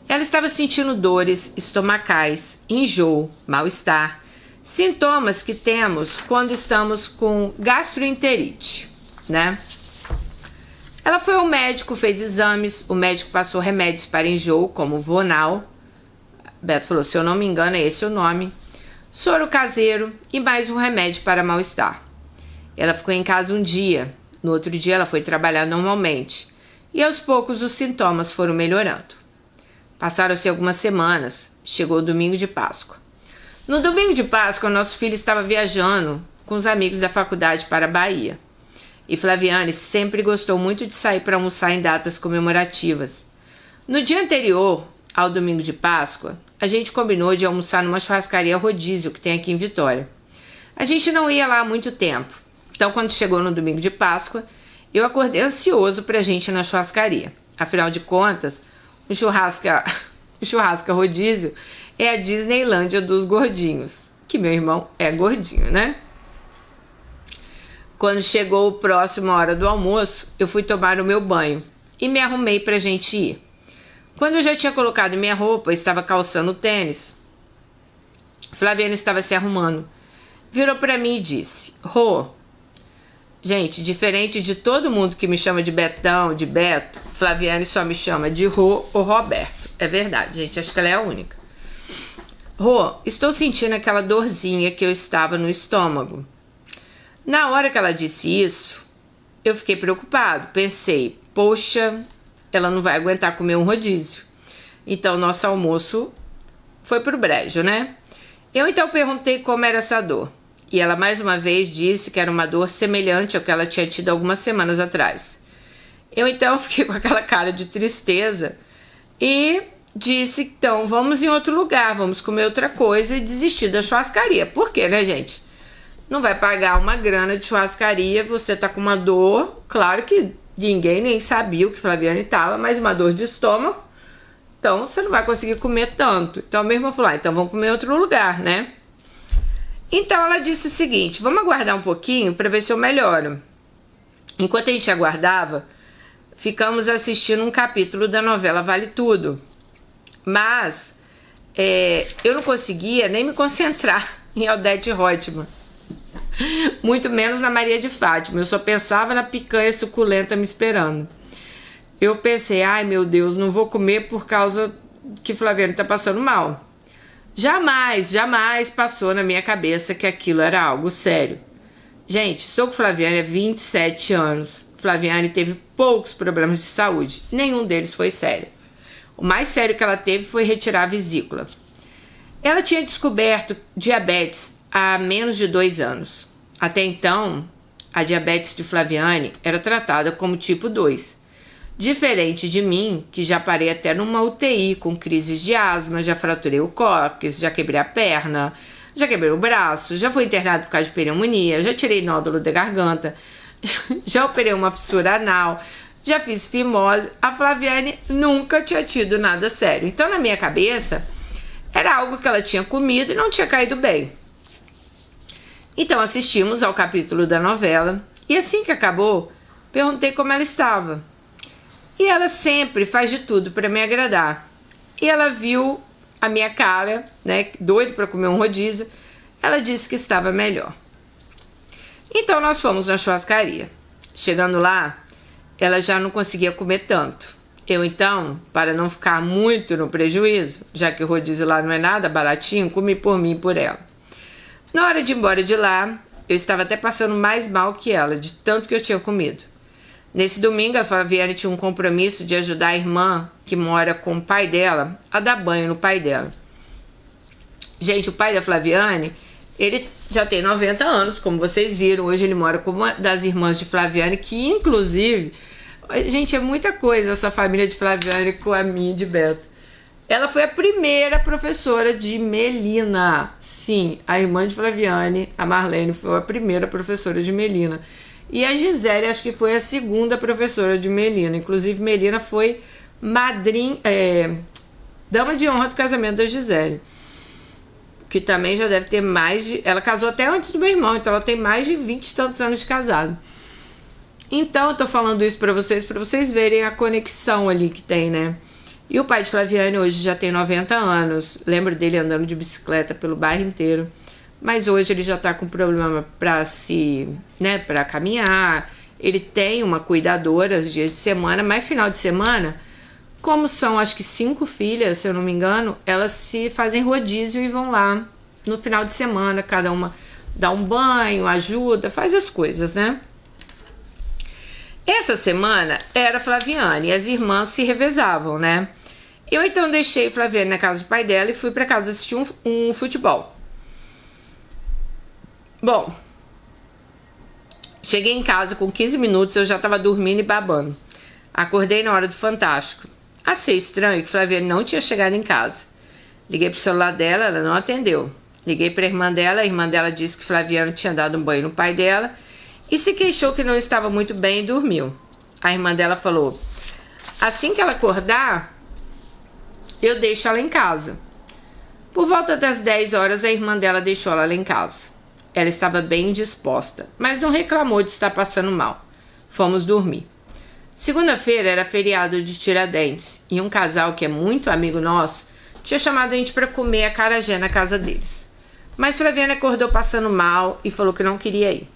Ela estava sentindo dores estomacais, enjoo, mal-estar, sintomas que temos quando estamos com gastroenterite, né? Ela foi ao médico, fez exames, o médico passou remédios para enjoo, como Vonal. Beto falou, se eu não me engano, é esse o nome. soro caseiro e mais um remédio para mal-estar. Ela ficou em casa um dia, no outro dia ela foi trabalhar normalmente, e aos poucos os sintomas foram melhorando. Passaram-se algumas semanas, chegou o domingo de Páscoa. No domingo de Páscoa, nosso filho estava viajando com os amigos da faculdade para a Bahia. E Flaviane sempre gostou muito de sair para almoçar em datas comemorativas. No dia anterior ao domingo de Páscoa, a gente combinou de almoçar numa churrascaria rodízio que tem aqui em Vitória. A gente não ia lá há muito tempo, então quando chegou no domingo de Páscoa, eu acordei ansioso para a gente ir na churrascaria. Afinal de contas, o churrasca rodízio é a Disneylândia dos gordinhos, que meu irmão é gordinho, né? Quando chegou a próxima hora do almoço, eu fui tomar o meu banho e me arrumei pra gente ir. Quando eu já tinha colocado minha roupa, estava calçando o tênis, Flaviane estava se arrumando. Virou pra mim e disse: Rô, gente, diferente de todo mundo que me chama de Betão, de Beto, Flaviane só me chama de Rô ou Roberto. É verdade, gente, acho que ela é a única. Rô, estou sentindo aquela dorzinha que eu estava no estômago. Na hora que ela disse isso, eu fiquei preocupado. Pensei, poxa, ela não vai aguentar comer um rodízio. Então, nosso almoço foi pro brejo, né? Eu então perguntei como era essa dor. E ela mais uma vez disse que era uma dor semelhante ao que ela tinha tido algumas semanas atrás. Eu então fiquei com aquela cara de tristeza e disse, então, vamos em outro lugar, vamos comer outra coisa e desistir da churrascaria. Por quê, né, gente? Não vai pagar uma grana de churrascaria, você tá com uma dor, claro que ninguém nem sabia o que Flaviane tava, mas uma dor de estômago, então você não vai conseguir comer tanto. Então a minha irmã falou, então vamos comer em outro lugar, né? Então ela disse o seguinte, vamos aguardar um pouquinho para ver se eu melhoro. Enquanto a gente aguardava, ficamos assistindo um capítulo da novela Vale Tudo. Mas eu não conseguia nem me concentrar em Odete Roitman. Muito menos na Maria de Fátima. Eu só pensava na picanha suculenta me esperando. Eu pensei, ai meu Deus, não vou comer por causa que Flaviane tá passando mal. Jamais passou na minha cabeça que aquilo era algo sério. Gente, estou com Flaviane há 27 anos. Flaviane teve poucos problemas de saúde. Nenhum deles foi sério. O mais sério que ela teve foi retirar a vesícula. Ela tinha descoberto diabetes há menos de 2 anos. Até então, a diabetes de Flaviane era tratada como tipo 2. Diferente de mim, que já parei até numa UTI com crises de asma, já fraturei o cóccix, já quebrei a perna, já quebrei o braço, já fui internado por causa de pneumonia, já tirei nódulo da garganta, já operei uma fissura anal, já fiz fimose. A Flaviane nunca tinha tido nada sério. Então, na minha cabeça, era algo que ela tinha comido e não tinha caído bem. Então assistimos ao capítulo da novela e assim que acabou, perguntei como ela estava. E ela sempre faz de tudo para me agradar. E ela viu a minha cara, né, doido para comer um rodízio. Ela disse que estava melhor. Então nós fomos na churrascaria. Chegando lá, ela já não conseguia comer tanto. Eu então, para não ficar muito no prejuízo, já que o rodízio lá não é nada baratinho, comi por mim e por ela. Na hora de ir embora de lá, eu estava até passando mais mal que ela, de tanto que eu tinha comido. Nesse domingo, a Flaviane tinha um compromisso de ajudar a irmã, que mora com o pai dela, a dar banho no pai dela. Gente, o pai da Flaviane, ele já tem 90 anos, como vocês viram. Hoje ele mora com uma das irmãs de Flaviane, que inclusive... Gente, é muita coisa essa família de Flaviane com a minha de Beto. Ela foi a primeira professora de Melina. Sim, a irmã de Flaviane, a Marlene, foi a primeira professora de Melina. E a Gisele, acho que foi a segunda professora de Melina. Inclusive, Melina foi dama de honra do casamento da Gisele. Que também já deve ter mais de... Ela casou até antes do meu irmão, então ela tem mais de 20 e tantos anos de casado. Então, eu tô falando isso pra vocês verem a conexão ali que tem, né? E o pai de Flaviane hoje já tem 90 anos. Lembro dele andando de bicicleta pelo bairro inteiro. Mas hoje ele já tá com problema pra caminhar. Ele tem uma cuidadora os dias de semana, mas final de semana, como são acho que 5 filhas, se eu não me engano, elas se fazem rodízio e vão lá no final de semana, cada uma dá um banho, ajuda, faz as coisas, né? Essa semana era Flaviane e as irmãs se revezavam, né? Eu então deixei Flaviane na casa do pai dela e fui para casa assistir um futebol. Bom, cheguei em casa com 15 minutos, eu já estava dormindo e babando. Acordei na hora do Fantástico. Achei estranho que Flaviane não tinha chegado em casa. Liguei pro celular dela, ela não atendeu. Liguei para a irmã dela disse que Flaviane tinha dado um banho no pai dela e se queixou que não estava muito bem e dormiu. A irmã dela falou: assim que ela acordar, eu deixo ela em casa. Por volta das 10 horas, a irmã dela deixou ela lá em casa. Ela estava bem disposta, mas não reclamou de estar passando mal. Fomos dormir. Segunda-feira era feriado de Tiradentes e um casal que é muito amigo nosso tinha chamado a gente para comer acarajé na casa deles. Mas Flaviane acordou passando mal e falou que não queria ir.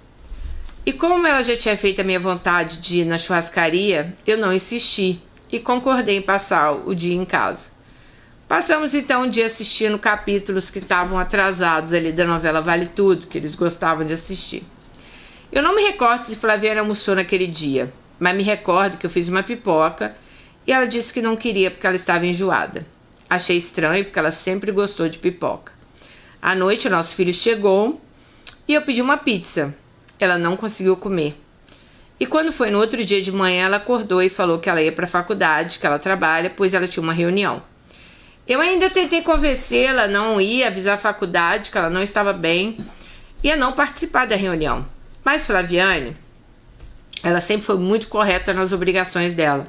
E como ela já tinha feito a minha vontade de ir na churrascaria, eu não insisti e concordei em passar o dia em casa. Passamos então um dia assistindo capítulos que estavam atrasados ali da novela Vale Tudo, que eles gostavam de assistir. Eu não me recordo se Flaviane almoçou naquele dia, mas me recordo que eu fiz uma pipoca e ela disse que não queria porque ela estava enjoada. Achei estranho porque ela sempre gostou de pipoca. À noite, o nosso filho chegou e eu pedi uma pizza. Ela não conseguiu comer. E quando foi no outro dia de manhã, ela acordou e falou que ela ia para a faculdade, que ela trabalha, pois ela tinha uma reunião. Eu ainda tentei convencê-la a não ir, avisar a faculdade que ela não estava bem e a não participar da reunião. Mas Flaviane, ela sempre foi muito correta nas obrigações dela.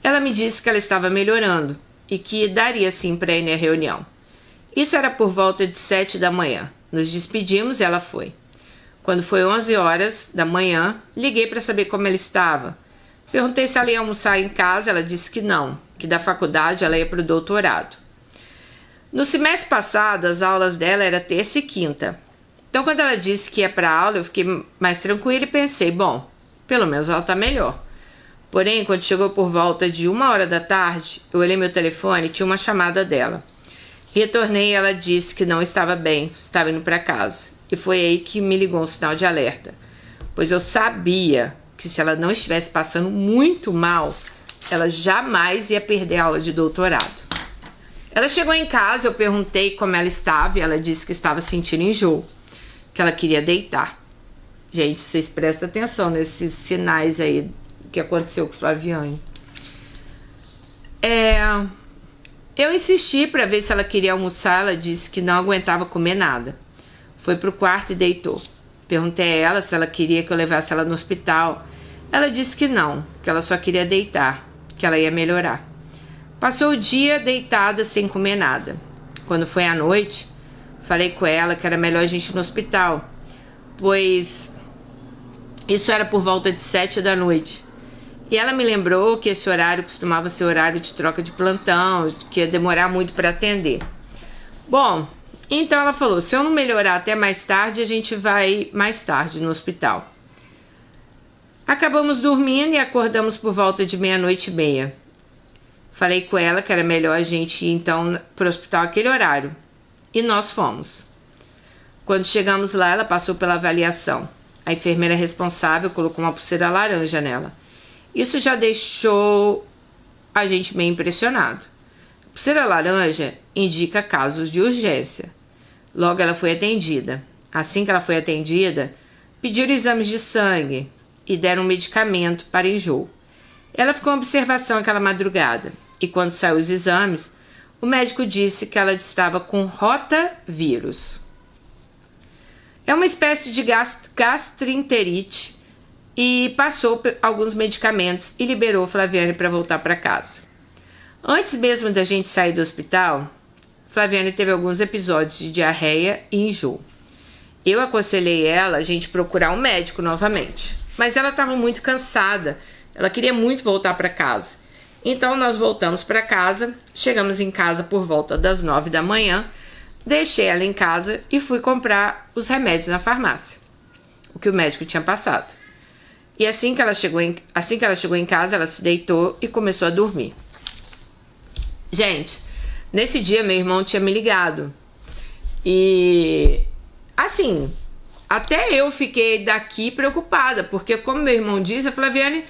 Ela me disse que ela estava melhorando e que daria sim para ir na reunião. Isso era por volta de 7 da manhã. Nos despedimos e ela foi. Quando foi 11 horas da manhã, liguei para saber como ela estava. Perguntei se ela ia almoçar em casa, ela disse que não, que da faculdade ela ia para o doutorado. No semestre passado, as aulas dela eram terça e quinta. Então, quando ela disse que ia para a aula, eu fiquei mais tranquila e pensei, bom, pelo menos ela está melhor. Porém, quando chegou por volta de 1 hora da tarde, eu olhei meu telefone e tinha uma chamada dela. Retornei e ela disse que não estava bem, estava indo para casa. E foi aí que me ligou um sinal de alerta, pois eu sabia que se ela não estivesse passando muito mal, ela jamais ia perder a aula de doutorado. Ela chegou em casa, eu perguntei como ela estava e ela disse que estava sentindo enjoo, que ela queria deitar. Gente, vocês prestem atenção nesses sinais aí que aconteceu com Flaviane. Eu insisti para ver se ela queria almoçar, ela disse que não aguentava comer nada. Foi pro quarto e deitou. Perguntei a ela se ela queria que eu levasse ela no hospital. Ela disse que não, que ela só queria deitar, que ela ia melhorar. Passou o dia deitada sem comer nada. Quando foi à noite, falei com ela que era melhor a gente ir no hospital, pois isso era por volta de 7 da noite. E ela me lembrou que esse horário costumava ser horário de troca de plantão, que ia demorar muito para atender. Bom, então ela falou, se eu não melhorar até mais tarde, a gente vai mais tarde no hospital. Acabamos dormindo e acordamos por volta de 00:30. Falei com ela que era melhor a gente ir então para o hospital aquele horário. E nós fomos. Quando chegamos lá, ela passou pela avaliação. A enfermeira responsável colocou uma pulseira laranja nela. Isso já deixou a gente meio impressionado. A pulseira laranja indica casos de urgência. Logo ela foi atendida. Assim que ela foi atendida, pediram exames de sangue e deram um medicamento para enjoo. Ela ficou em observação aquela madrugada e quando saiu os exames, o médico disse que ela estava com rotavírus. É uma espécie de gastroenterite e passou alguns medicamentos e liberou Flaviane para voltar para casa. Antes mesmo da gente sair do hospital, Flaviane teve alguns episódios de diarreia e enjoo. Eu aconselhei ela a gente procurar um médico novamente, mas ela estava muito cansada, ela queria muito voltar para casa. Então nós voltamos para casa, chegamos em casa por volta das 9 da manhã, deixei ela em casa e fui comprar os remédios na farmácia, o que o médico tinha passado. E assim que ela chegou em casa, ela se deitou e começou a dormir. Gente, nesse dia meu irmão tinha me ligado E assim, até eu fiquei daqui preocupada, porque como meu irmão disse, a Flaviane,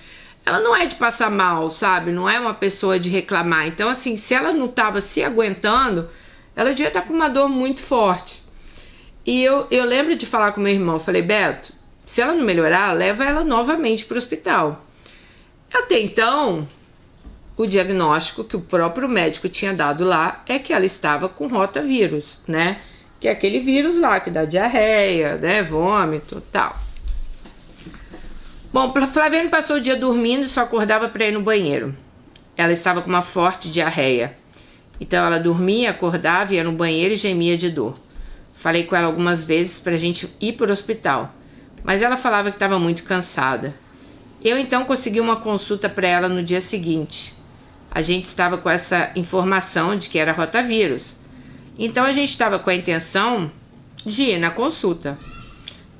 ela não é de passar mal, sabe? Não é uma pessoa de reclamar. Então assim, se ela não estava se aguentando, ela devia estar com uma dor muito forte. E eu lembro de falar com meu irmão, falei, Beto, se ela não melhorar, leva ela novamente para o hospital. Até então, o diagnóstico que o próprio médico tinha dado lá é que ela estava com rotavírus, né? Que é aquele vírus lá que dá diarreia, né? Vômito e tal. Bom, a Flaviane passou o dia dormindo e só acordava para ir no banheiro. Ela estava com uma forte diarreia. Então ela dormia, acordava, ia no banheiro e gemia de dor. Falei com ela algumas vezes para a gente ir para o hospital, mas ela falava que estava muito cansada. Eu então consegui uma consulta para ela no dia seguinte. A gente estava com essa informação de que era rotavírus. Então a gente estava com a intenção de ir na consulta,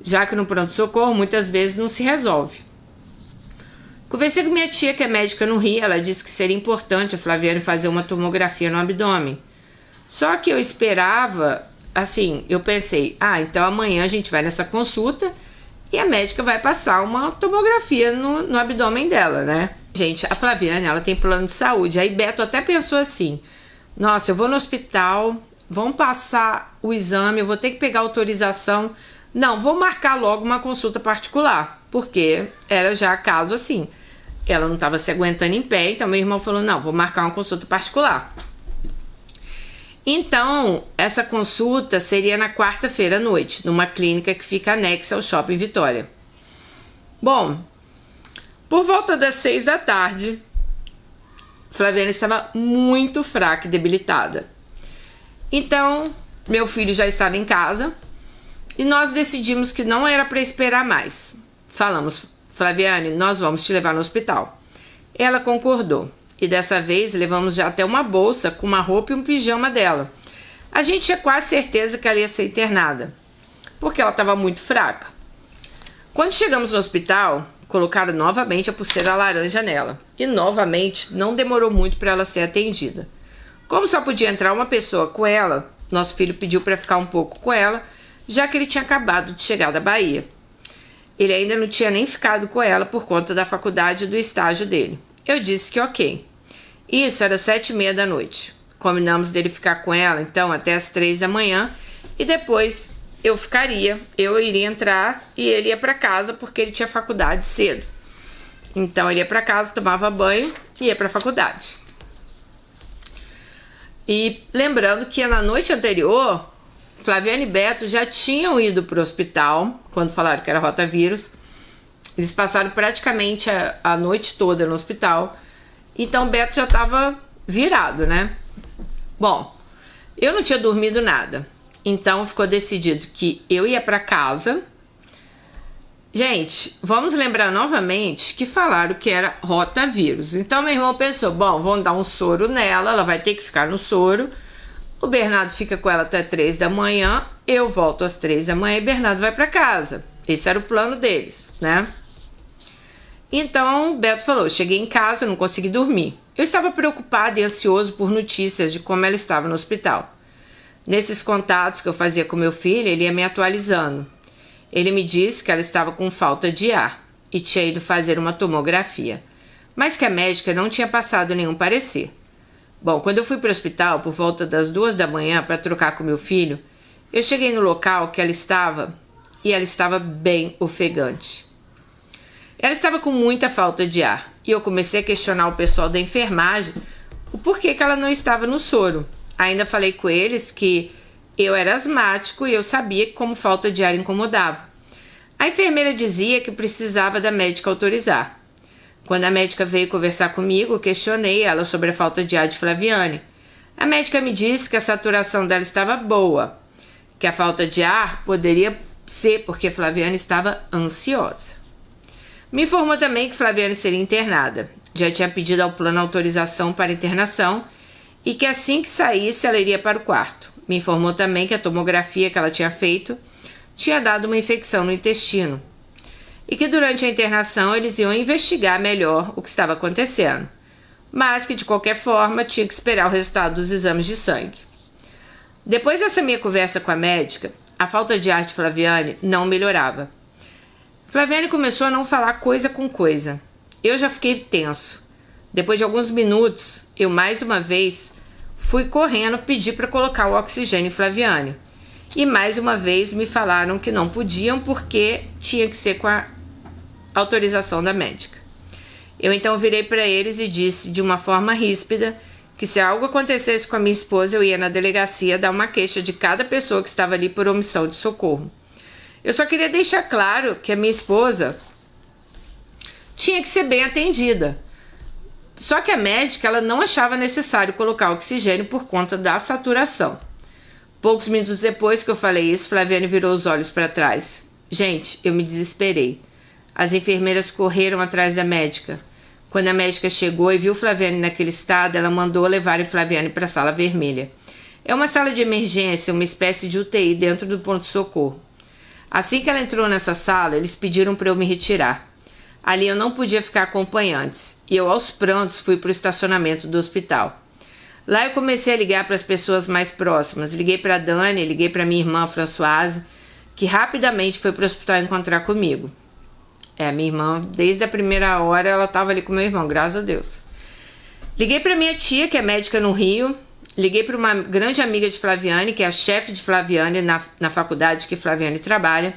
já que no pronto-socorro muitas vezes não se resolve. Conversei com minha tia, que é médica no Rio. Ela disse que seria importante a Flaviane fazer uma tomografia no abdômen. Só que eu esperava, assim, eu pensei, então amanhã a gente vai nessa consulta e a médica vai passar uma tomografia no abdômen dela, né? Gente, a Flaviane, ela tem plano de saúde. Aí Beto até pensou assim, nossa, eu vou no hospital, vão passar o exame, eu vou ter que pegar autorização. Não, vou marcar logo uma consulta particular, porque era já caso assim. Ela não estava se aguentando em pé, então meu irmão falou, não, vou marcar uma consulta particular. Então, essa consulta seria na quarta-feira à noite, numa clínica que fica anexa ao Shopping Vitória. Bom, por volta das 6 da tarde, Flaviane estava muito fraca e debilitada. Então, meu filho já estava em casa e nós decidimos que não era para esperar mais. Falamos, Flaviane, nós vamos te levar no hospital. Ela concordou. E dessa vez levamos já até uma bolsa com uma roupa e um pijama dela. A gente tinha quase certeza que ela ia ser internada, porque ela estava muito fraca. Quando chegamos no hospital, colocaram novamente a pulseira laranja nela. E novamente não demorou muito para ela ser atendida. Como só podia entrar uma pessoa com ela, nosso filho pediu para ficar um pouco com ela, já que ele tinha acabado de chegar da Bahia. Ele ainda não tinha nem ficado com ela por conta da faculdade e do estágio dele. Eu disse que ok. Isso era 7h30 da noite. Combinamos dele ficar com ela, então, até as 3 da manhã. E depois eu iria entrar e ele ia para casa, porque ele tinha faculdade cedo. Então, ele ia para casa, tomava banho e ia para a faculdade. E lembrando que na noite anterior, Flaviane e Beto já tinham ido para o hospital, quando falaram que era rotavírus. Eles passaram praticamente a noite toda no hospital. Então Beto já estava virado, né? Bom, eu não tinha dormido nada. Então ficou decidido que eu ia para casa. Gente, vamos lembrar novamente que falaram que era rotavírus. Então meu irmão pensou, bom, vão dar um soro nela, ela vai ter que ficar no soro. O Bernardo fica com ela até 3 da manhã, eu volto às 3 da manhã e Bernardo vai para casa. Esse era o plano deles, né? Então, Beto falou, cheguei em casa, não consegui dormir. Eu estava preocupado e ansioso por notícias de como ela estava no hospital. Nesses contatos que eu fazia com meu filho, ele ia me atualizando. Ele me disse que ela estava com falta de ar e tinha ido fazer uma tomografia, mas que a médica não tinha passado nenhum parecer. Bom, quando eu fui para o hospital, por volta das 2 da manhã, para trocar com meu filho, eu cheguei no local que ela estava e ela estava bem ofegante. Ela estava com muita falta de ar e eu comecei a questionar o pessoal da enfermagem o porquê que ela não estava no soro. Ainda falei com eles que eu era asmático e eu sabia como falta de ar incomodava. A enfermeira dizia que precisava da médica autorizar. Quando a médica veio conversar comigo, questionei ela sobre a falta de ar de Flaviane. A médica me disse que a saturação dela estava boa, que a falta de ar poderia ser porque Flaviane estava ansiosa. Me informou também que Flaviane seria internada. Já tinha pedido ao plano autorização para internação e que assim que saísse ela iria para o quarto. Me informou também que a tomografia que ela tinha feito tinha dado uma infecção no intestino e que durante a internação eles iam investigar melhor o que estava acontecendo, mas que de qualquer forma tinha que esperar o resultado dos exames de sangue. Depois dessa minha conversa com a médica, a falta de ar de Flaviane não melhorava. Flaviane começou a não falar coisa com coisa. Eu já fiquei tenso. Depois de alguns minutos, eu mais uma vez fui correndo pedir para colocar o oxigênio em Flaviane. E mais uma vez me falaram que não podiam porque tinha que ser com a autorização da médica. Eu então virei para eles e disse de uma forma ríspida que se algo acontecesse com a minha esposa, eu ia na delegacia dar uma queixa de cada pessoa que estava ali por omissão de socorro. Eu só queria deixar claro que a minha esposa tinha que ser bem atendida. Só que a médica ela não achava necessário colocar oxigênio por conta da saturação. Poucos minutos depois que eu falei isso, Flaviane virou os olhos para trás. Gente, eu me desesperei. As enfermeiras correram atrás da médica. Quando a médica chegou e viu Flaviane naquele estado, ela mandou levar Flaviane para a sala vermelha. É uma sala de emergência, uma espécie de UTI dentro do pronto-socorro. Assim que ela entrou nessa sala, eles pediram para eu me retirar. Ali eu não podia ficar acompanhantes, e eu aos prantos fui para o estacionamento do hospital. Lá eu comecei a ligar para as pessoas mais próximas. Liguei para a Dani, liguei para minha irmã Françoise, que rapidamente foi para o hospital encontrar comigo. Minha irmã, desde a primeira hora, ela estava ali com meu irmão, graças a Deus. Liguei para minha tia, que é médica no Rio. Liguei para uma grande amiga de Flaviane, que é a chefe de Flaviane na faculdade que Flaviane trabalha.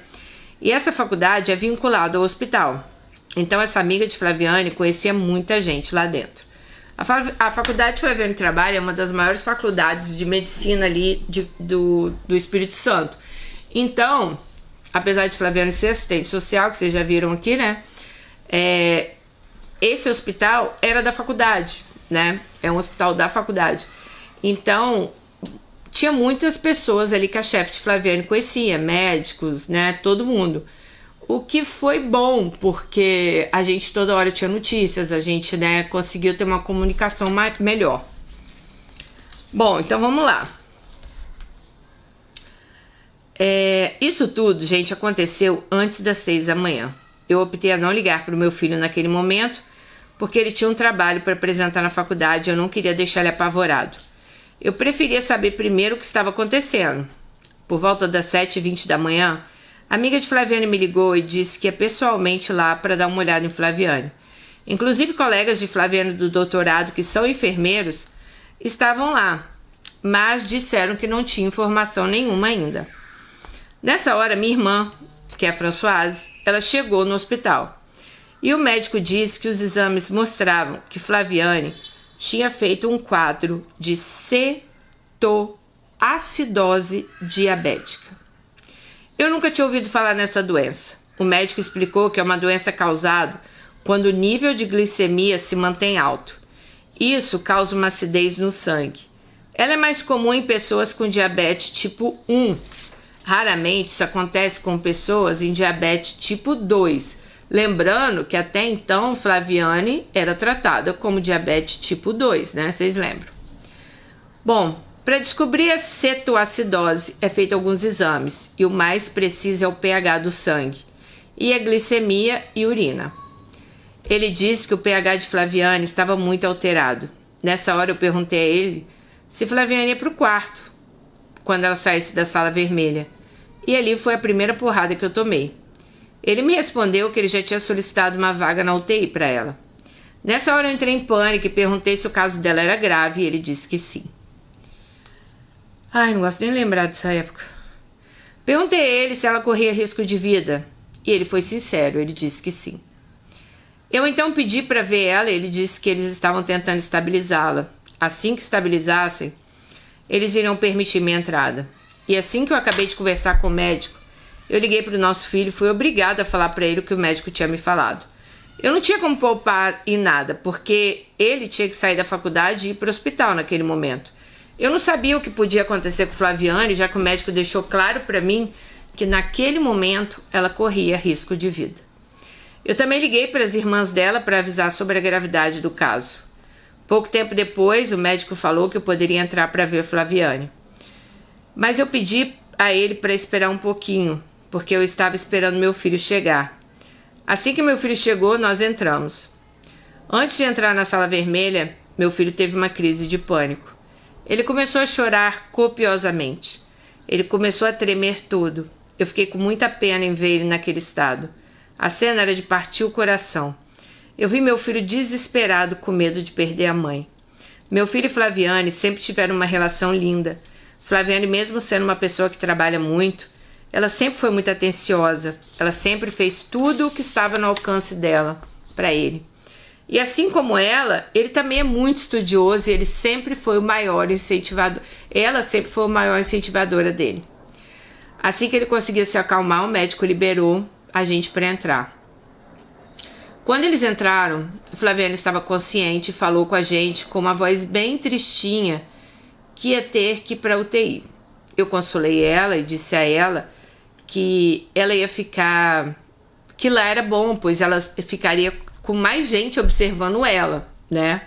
E essa faculdade é vinculada ao hospital. Então essa amiga de Flaviane conhecia muita gente lá dentro. A faculdade de Flaviane trabalha é uma das maiores faculdades de medicina ali do Espírito Santo. Então, apesar de Flaviane ser assistente social, que vocês já viram aqui, né? Esse hospital era da faculdade, né? É um hospital da faculdade. Então, tinha muitas pessoas ali que a chefe de Flaviane conhecia, médicos, né? Todo mundo. O que foi bom, porque a gente toda hora tinha notícias, a gente, né, conseguiu ter uma comunicação melhor. Bom, então vamos lá. Isso tudo, gente, aconteceu antes das 6 da manhã. Eu optei a não ligar para o meu filho naquele momento, porque ele tinha um trabalho para apresentar na faculdade e eu não queria deixar ele apavorado. Eu preferia saber primeiro o que estava acontecendo. Por volta das 7h20 da manhã, a amiga de Flaviane me ligou e disse que ia pessoalmente lá para dar uma olhada em Flaviane. Inclusive colegas de Flaviane do doutorado, que são enfermeiros, estavam lá, mas disseram que não tinha informação nenhuma ainda. Nessa hora, minha irmã, que é a Françoise, ela chegou no hospital. E o médico disse que os exames mostravam que Flaviane tinha feito um quadro de cetoacidose diabética. Eu nunca tinha ouvido falar nessa doença. O médico explicou que é uma doença causada quando o nível de glicemia se mantém alto. Isso causa uma acidez no sangue. Ela é mais comum em pessoas com diabetes tipo 1. Raramente isso acontece com pessoas em diabetes tipo 2. Lembrando que até então Flaviane era tratada como diabetes tipo 2, né? Vocês lembram? Bom, para descobrir a cetoacidose é feito alguns exames e o mais preciso é o pH do sangue e a glicemia e urina. Ele disse que o pH de Flaviane estava muito alterado. Nessa hora eu perguntei a ele se Flaviane ia para o quarto quando ela saísse da sala vermelha. E ali foi a primeira porrada que eu tomei. Ele me respondeu que ele já tinha solicitado uma vaga na UTI para ela. Nessa hora eu entrei em pânico e perguntei se o caso dela era grave e ele disse que sim. Ai, não gosto nem de lembrar dessa época. Perguntei a ele se ela corria risco de vida e ele foi sincero, ele disse que sim. Eu então pedi para ver ela e ele disse que eles estavam tentando estabilizá-la. Assim que estabilizassem, eles iriam permitir minha entrada. E assim que eu acabei de conversar com o médico, eu liguei para o nosso filho e fui obrigada a falar para ele o que o médico tinha me falado. Eu não tinha como poupar em nada, porque ele tinha que sair da faculdade e ir para o hospital naquele momento. Eu não sabia o que podia acontecer com Flaviane, já que o médico deixou claro para mim que naquele momento ela corria risco de vida. Eu também liguei para as irmãs dela para avisar sobre a gravidade do caso. Pouco tempo depois, o médico falou que eu poderia entrar para ver Flaviane. Mas eu pedi a ele para esperar um pouquinho, porque eu estava esperando meu filho chegar. Assim que meu filho chegou, nós entramos. Antes de entrar na sala vermelha, meu filho teve uma crise de pânico. Ele começou a chorar copiosamente. Ele começou a tremer todo. Eu fiquei com muita pena em ver ele naquele estado. A cena era de partir o coração. Eu vi meu filho desesperado com medo de perder a mãe. Meu filho e Flaviane sempre tiveram uma relação linda. Flaviane, mesmo sendo uma pessoa que trabalha muito, ela sempre foi muito atenciosa. Ela sempre fez tudo o que estava no alcance dela para ele. E assim como ela, ele também é muito estudioso e ele sempre foi o maior incentivador. Ela sempre foi a maior incentivadora dele. Assim que ele conseguiu se acalmar, o médico liberou a gente para entrar. Quando eles entraram, Flaviane estava consciente e falou com a gente com uma voz bem tristinha que ia ter que ir para a UTI. Eu consolei ela e disse a ela que ela ia ficar... que lá era bom, pois ela ficaria com mais gente observando ela, né?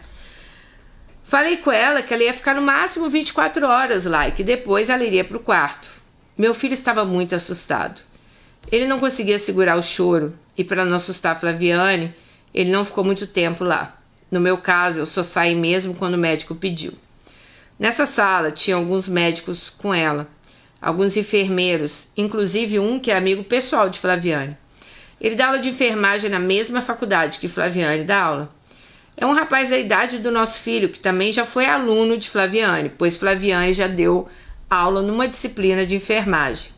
Falei com ela que ela ia ficar no máximo 24 horas lá e que depois ela iria para o quarto. Meu filho estava muito assustado. Ele não conseguia segurar o choro e, para não assustar a Flaviane, ele não ficou muito tempo lá. No meu caso, eu só saí mesmo quando o médico pediu. Nessa sala tinha alguns médicos com ela, alguns enfermeiros, inclusive um que é amigo pessoal de Flaviane. Ele dá aula de enfermagem na mesma faculdade que Flaviane dá aula. É um rapaz da idade do nosso filho, que também já foi aluno de Flaviane, pois Flaviane já deu aula numa disciplina de enfermagem.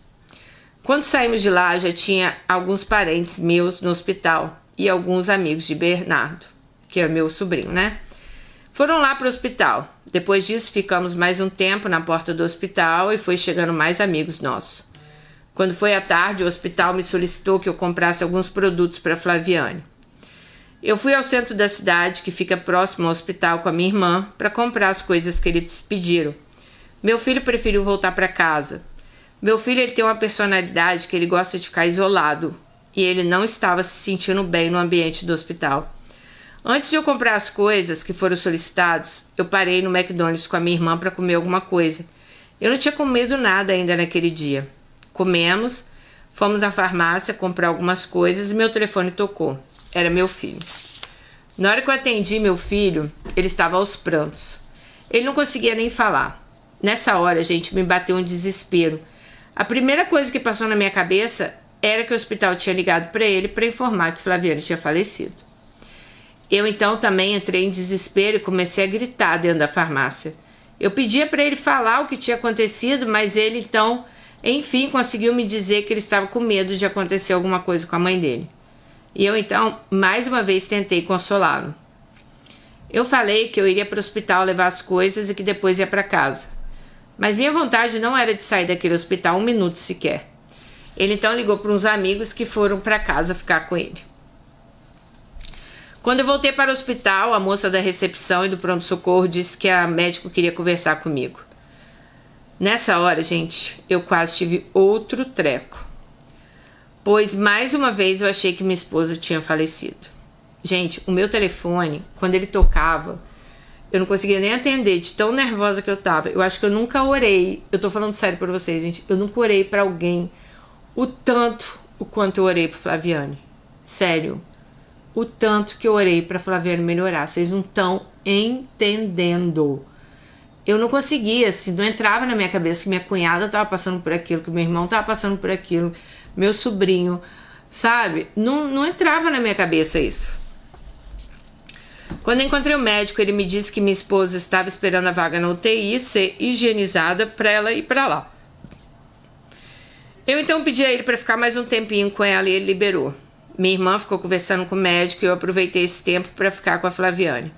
Quando saímos de lá, já tinha alguns parentes meus no hospital e alguns amigos de Bernardo, que é meu sobrinho, né? Foram lá para o hospital. Depois disso, ficamos mais um tempo na porta do hospital e foi chegando mais amigos nossos. Quando foi à tarde, o hospital me solicitou que eu comprasse alguns produtos para Flaviane. Eu fui ao centro da cidade, que fica próximo ao hospital, com a minha irmã, para comprar as coisas que eles pediram. Meu filho preferiu voltar para casa. Meu filho ele tem uma personalidade que ele gosta de ficar isolado e ele não estava se sentindo bem no ambiente do hospital. Antes de eu comprar as coisas que foram solicitadas, eu parei no McDonald's com a minha irmã para comer alguma coisa. Eu não tinha comido nada ainda naquele dia. Comemos, fomos na farmácia comprar algumas coisas e meu telefone tocou. Era meu filho. Na hora que eu atendi meu filho, ele estava aos prantos. Ele não conseguia nem falar. Nessa hora, gente, me bateu um desespero. A primeira coisa que passou na minha cabeça era que o hospital tinha ligado para ele para informar que Flaviane tinha falecido. Eu então também entrei em desespero e comecei a gritar dentro da farmácia. Eu pedia para ele falar o que tinha acontecido, mas ele então, enfim, conseguiu me dizer que ele estava com medo de acontecer alguma coisa com a mãe dele. E eu então, mais uma vez, tentei consolá-lo. Eu falei que eu iria para o hospital levar as coisas e que depois ia para casa. Mas minha vontade não era de sair daquele hospital um minuto sequer. Ele então ligou para uns amigos que foram para casa ficar com ele. Quando eu voltei para o hospital, a moça da recepção e do pronto-socorro disse que a médico queria conversar comigo. Nessa hora, gente, eu quase tive outro treco. Pois mais uma vez eu achei que minha esposa tinha falecido. Gente, o meu telefone, quando ele tocava, eu não conseguia nem atender, de tão nervosa que eu tava. Eu acho que eu nunca orei, eu tô falando sério pra vocês, gente, eu nunca orei pra alguém o quanto eu orei pro Flaviane. Sério. O tanto que eu orei pra Flaviane melhorar. Vocês não estão entendendo. Eu não conseguia, assim, não entrava na minha cabeça que minha cunhada tava passando por aquilo, que meu irmão tava passando por aquilo, meu sobrinho, sabe? Não entrava na minha cabeça isso. Quando eu encontrei o médico, ele me disse que minha esposa estava esperando a vaga na UTI ser higienizada para ela ir para lá. Eu então pedi a ele para ficar mais um tempinho com ela e ele liberou. Minha irmã ficou conversando com o médico e eu aproveitei esse tempo para ficar com a Flaviane.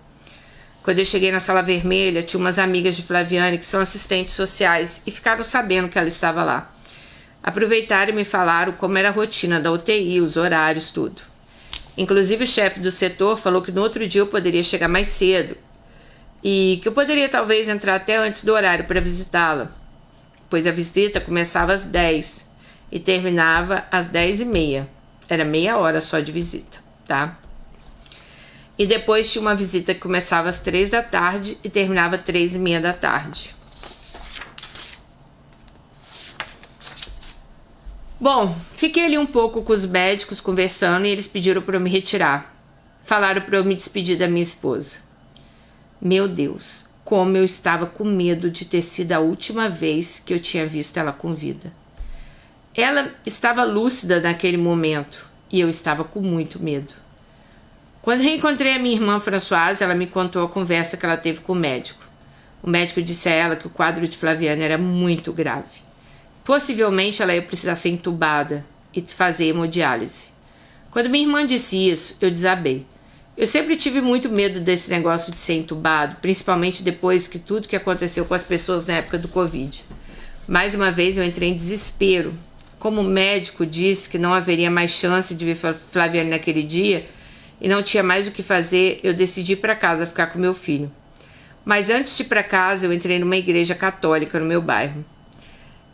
Quando eu cheguei na sala vermelha, tinha umas amigas de Flaviane que são assistentes sociais e ficaram sabendo que ela estava lá. Aproveitaram e me falaram como era a rotina da UTI, os horários, tudo. Inclusive o chefe do setor falou que no outro dia eu poderia chegar mais cedo e que eu poderia talvez entrar até antes do horário para visitá-la, pois a visita começava às 10 e terminava às 10h30. Era meia hora só de visita, tá? E depois tinha uma visita que começava às 3 da tarde e terminava às 3h30 da tarde. Bom, fiquei ali um pouco com os médicos conversando e eles pediram para eu me retirar. Falaram para eu me despedir da minha esposa. Meu Deus, como eu estava com medo de ter sido a última vez que eu tinha visto ela com vida. Ela estava lúcida naquele momento e eu estava com muito medo. Quando reencontrei a minha irmã Françoise, ela me contou a conversa que ela teve com o médico. O médico disse a ela que o quadro de Flaviane era muito grave. Possivelmente ela ia precisar ser entubada e fazer hemodiálise. Quando minha irmã disse isso, eu desabei. Eu sempre tive muito medo desse negócio de ser entubado, principalmente depois que tudo que aconteceu com as pessoas na época do Covid. Mais uma vez eu entrei em desespero. Como o médico disse que não haveria mais chance de ver Flaviane naquele dia e não tinha mais o que fazer, eu decidi ir para casa ficar com meu filho. Mas antes de ir para casa, eu entrei numa igreja católica no meu bairro.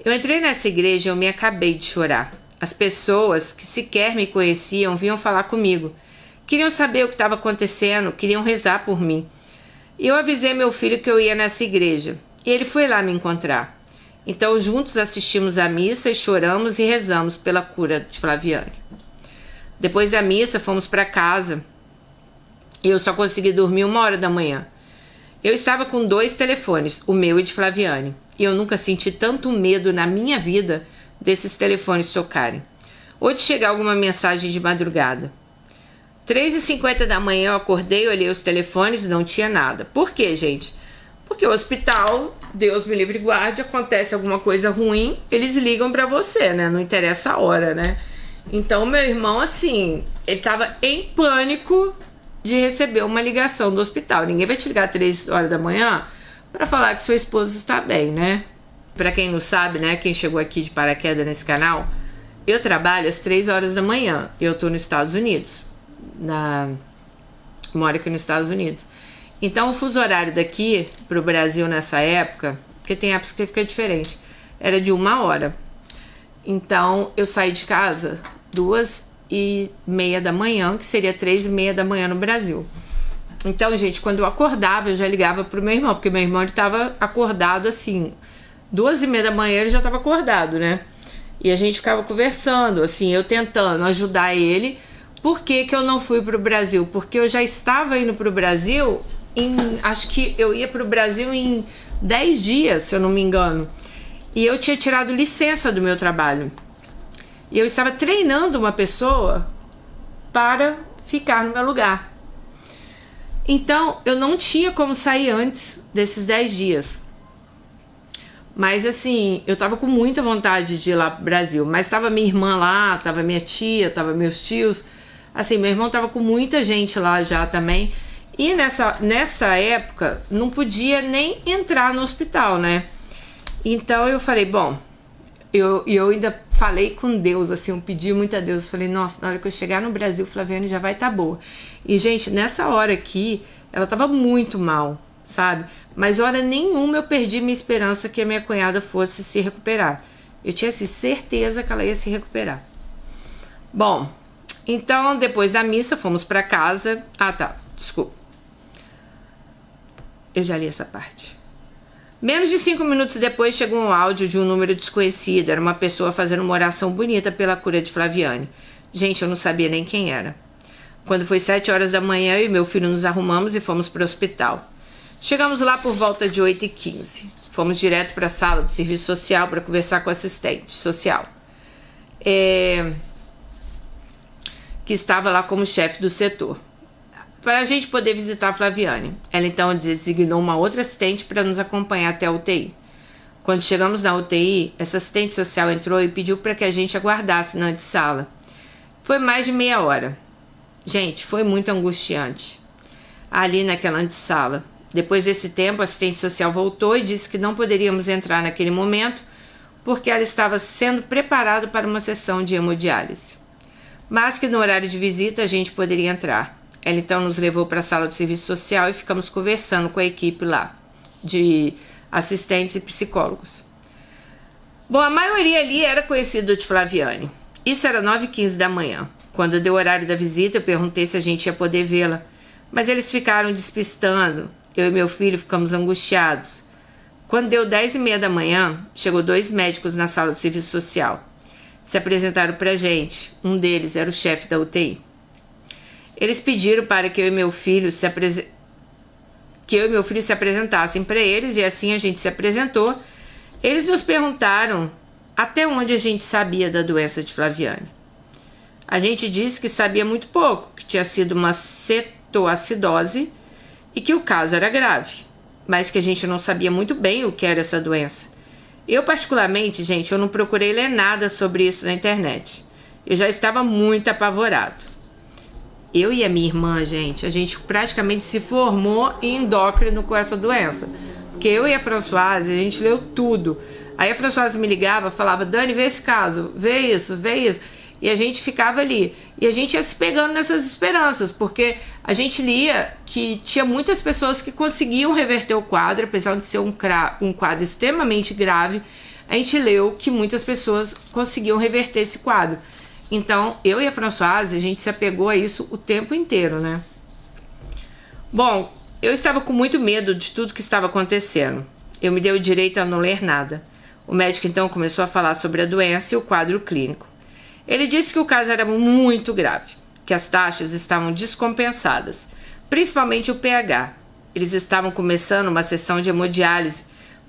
Eu entrei nessa igreja e eu me acabei de chorar. As pessoas que sequer me conheciam vinham falar comigo. Queriam saber o que estava acontecendo, queriam rezar por mim. E eu avisei meu filho que eu ia nessa igreja. E ele foi lá me encontrar. Então juntos assistimos à missa e choramos e rezamos pela cura de Flaviane. Depois da missa fomos para casa. E eu só consegui dormir 1h da manhã. Eu estava com 2 telefones, o meu e de Flaviane. E eu nunca senti tanto medo na minha vida desses telefones tocarem. Ou de chegar alguma mensagem de madrugada. 3h50 da manhã eu acordei, olhei os telefones e não tinha nada. Por quê, gente? Porque o hospital, Deus me livre e guarde, acontece alguma coisa ruim, eles ligam pra você, né? Não interessa a hora, né? Então meu irmão, assim, ele tava em pânico de receber uma ligação do hospital. Ninguém vai te ligar 3h da manhã pra falar que sua esposa está bem, né? Pra quem não sabe, né? Quem chegou aqui de paraquedas nesse canal, eu trabalho às 3h da manhã. Eu tô nos Estados Unidos. Moro aqui nos Estados Unidos. Então o fuso horário daqui pro Brasil nessa época, porque tem épocas que fica diferente, era de 1h. Então eu saí de casa 2h30 da manhã, que seria 3h30 da manhã no Brasil. Então, gente, quando eu acordava, eu já ligava pro meu irmão, porque meu irmão ele tava acordado assim, 2h30 da manhã ele já tava acordado, né? E a gente ficava conversando, assim, eu tentando ajudar ele. Por que que eu não fui pro Brasil? Porque eu já estava indo pro Brasil acho que eu ia pro Brasil em 10 dias, se eu não me engano. E eu tinha tirado licença do meu trabalho. E eu estava treinando uma pessoa para ficar no meu lugar. Então, eu não tinha como sair antes desses 10 dias. Mas assim, eu tava com muita vontade de ir lá pro Brasil. Mas tava minha irmã lá, tava minha tia, tava meus tios. Assim, meu irmão tava com muita gente lá já também. E nessa época, não podia nem entrar no hospital, né? Então eu falei, bom, eu ainda falei com Deus, assim, eu pedi muito a Deus. Eu falei, nossa, na hora que eu chegar no Brasil, Flaviane já vai estar boa. E, gente, nessa hora aqui, ela tava muito mal, sabe? Mas hora nenhuma eu perdi minha esperança que a minha cunhada fosse se recuperar. Eu tinha assim, certeza que ela ia se recuperar. Bom, então depois da missa fomos pra casa. Ah, tá, desculpa. Eu já li essa parte. Menos de 5 minutos depois chegou um áudio de um número desconhecido. Era uma pessoa fazendo uma oração bonita pela cura de Flaviane. Gente, eu não sabia nem quem era. Quando foi 7h da manhã, eu e meu filho nos arrumamos e fomos para o hospital. Chegamos lá por volta de 8h15. Fomos direto para a sala do serviço social para conversar com o assistente social. Que estava lá como chefe do setor. Para a gente poder visitar a Flaviane. Ela então designou uma outra assistente para nos acompanhar até a UTI. Quando chegamos na UTI, essa assistente social entrou e pediu para que a gente aguardasse na antessala. Foi mais de meia hora. Gente, foi muito angustiante. Ali naquela antessala. Depois desse tempo, a assistente social voltou e disse que não poderíamos entrar naquele momento porque ela estava sendo preparada para uma sessão de hemodiálise. Mas que no horário de visita a gente poderia entrar. Ela então nos levou para a sala do serviço social e ficamos conversando com a equipe lá, de assistentes e psicólogos. Bom, a maioria ali era conhecido de Flaviane. Isso era 9h15 da manhã. Quando deu o horário da visita, eu perguntei se a gente ia poder vê-la. Mas eles ficaram despistando. Eu e meu filho ficamos angustiados. Quando deu 10h30 da manhã, chegou 2 médicos na sala do serviço social. Se apresentaram pra gente. Um deles era o chefe da UTI. Eles pediram para que eu e meu filho que eu e meu filho se apresentassem para eles, e assim a gente se apresentou. Eles nos perguntaram até onde a gente sabia da doença de Flaviane. A gente disse que sabia muito pouco, que tinha sido uma cetoacidose e que o caso era grave, mas que a gente não sabia muito bem o que era essa doença. Eu, particularmente, gente, eu não procurei ler nada sobre isso na internet. Eu já estava muito apavorado. Eu e a minha irmã, gente, a gente praticamente se formou em endócrino com essa doença. Porque eu e a Françoise, a gente leu tudo. Aí a Françoise me ligava, falava, Dani, vê esse caso, vê isso, vê isso. E a gente ficava ali. E a gente ia se pegando nessas esperanças, porque a gente lia que tinha muitas pessoas que conseguiam reverter o quadro, apesar de ser um quadro extremamente grave. A gente leu que muitas pessoas conseguiam reverter esse quadro. Então, eu e a Françoise, a gente se apegou a isso o tempo inteiro, né? Bom, eu estava com muito medo de tudo que estava acontecendo. Eu me dei o direito a não ler nada. O médico então começou a falar sobre a doença e o quadro clínico. Ele disse que o caso era muito grave, que as taxas estavam descompensadas, principalmente o pH. Eles estavam começando uma sessão de hemodiálise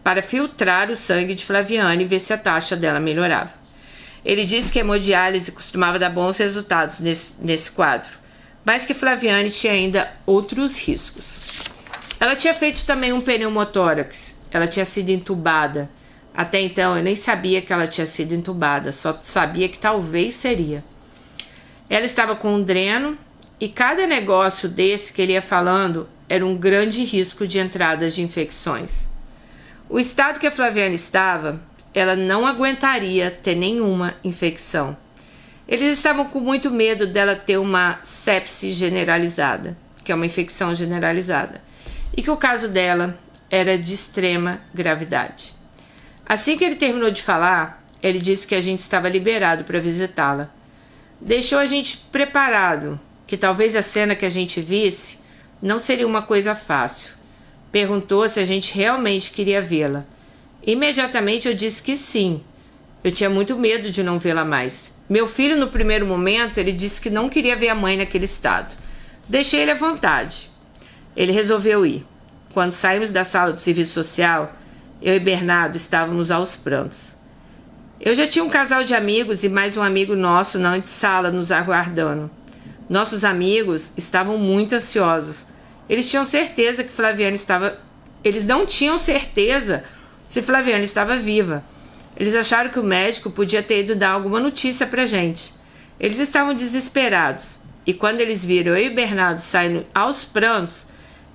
para filtrar o sangue de Flaviane e ver se a taxa dela melhorava. Ele disse que a hemodiálise costumava dar bons resultados nesse quadro, mas que Flaviane tinha ainda outros riscos. Ela tinha feito também um pneumotórax, ela tinha sido entubada. Até então eu nem sabia que ela tinha sido entubada, só sabia que talvez seria. Ela estava com um dreno e cada negócio desse que ele ia falando era um grande risco de entradas de infecções. O estado que a Flaviane estava, ela não aguentaria ter nenhuma infecção. Eles estavam com muito medo dela ter uma sepse generalizada, que é uma infecção generalizada, e que o caso dela era de extrema gravidade. Assim que ele terminou de falar, ele disse que a gente estava liberado para visitá-la. Deixou a gente preparado, que talvez a cena que a gente visse não seria uma coisa fácil. Perguntou se a gente realmente queria vê-la. Imediatamente eu disse que sim. Eu tinha muito medo de não vê-la mais. Meu filho, no primeiro momento, ele disse que não queria ver a mãe naquele estado. Deixei ele à vontade. Ele resolveu ir. Quando saímos da sala do serviço social, eu e Bernardo estávamos aos prantos. Eu já tinha um casal de amigos e mais um amigo nosso na antessala nos aguardando. Nossos amigos estavam muito ansiosos. Eles tinham certeza que Flaviane estava... Eles não tinham certeza se Flaviane estava viva. Eles acharam que o médico podia ter ido dar alguma notícia pra gente. Eles estavam desesperados. E quando eles viram eu e Bernardo saindo aos prantos,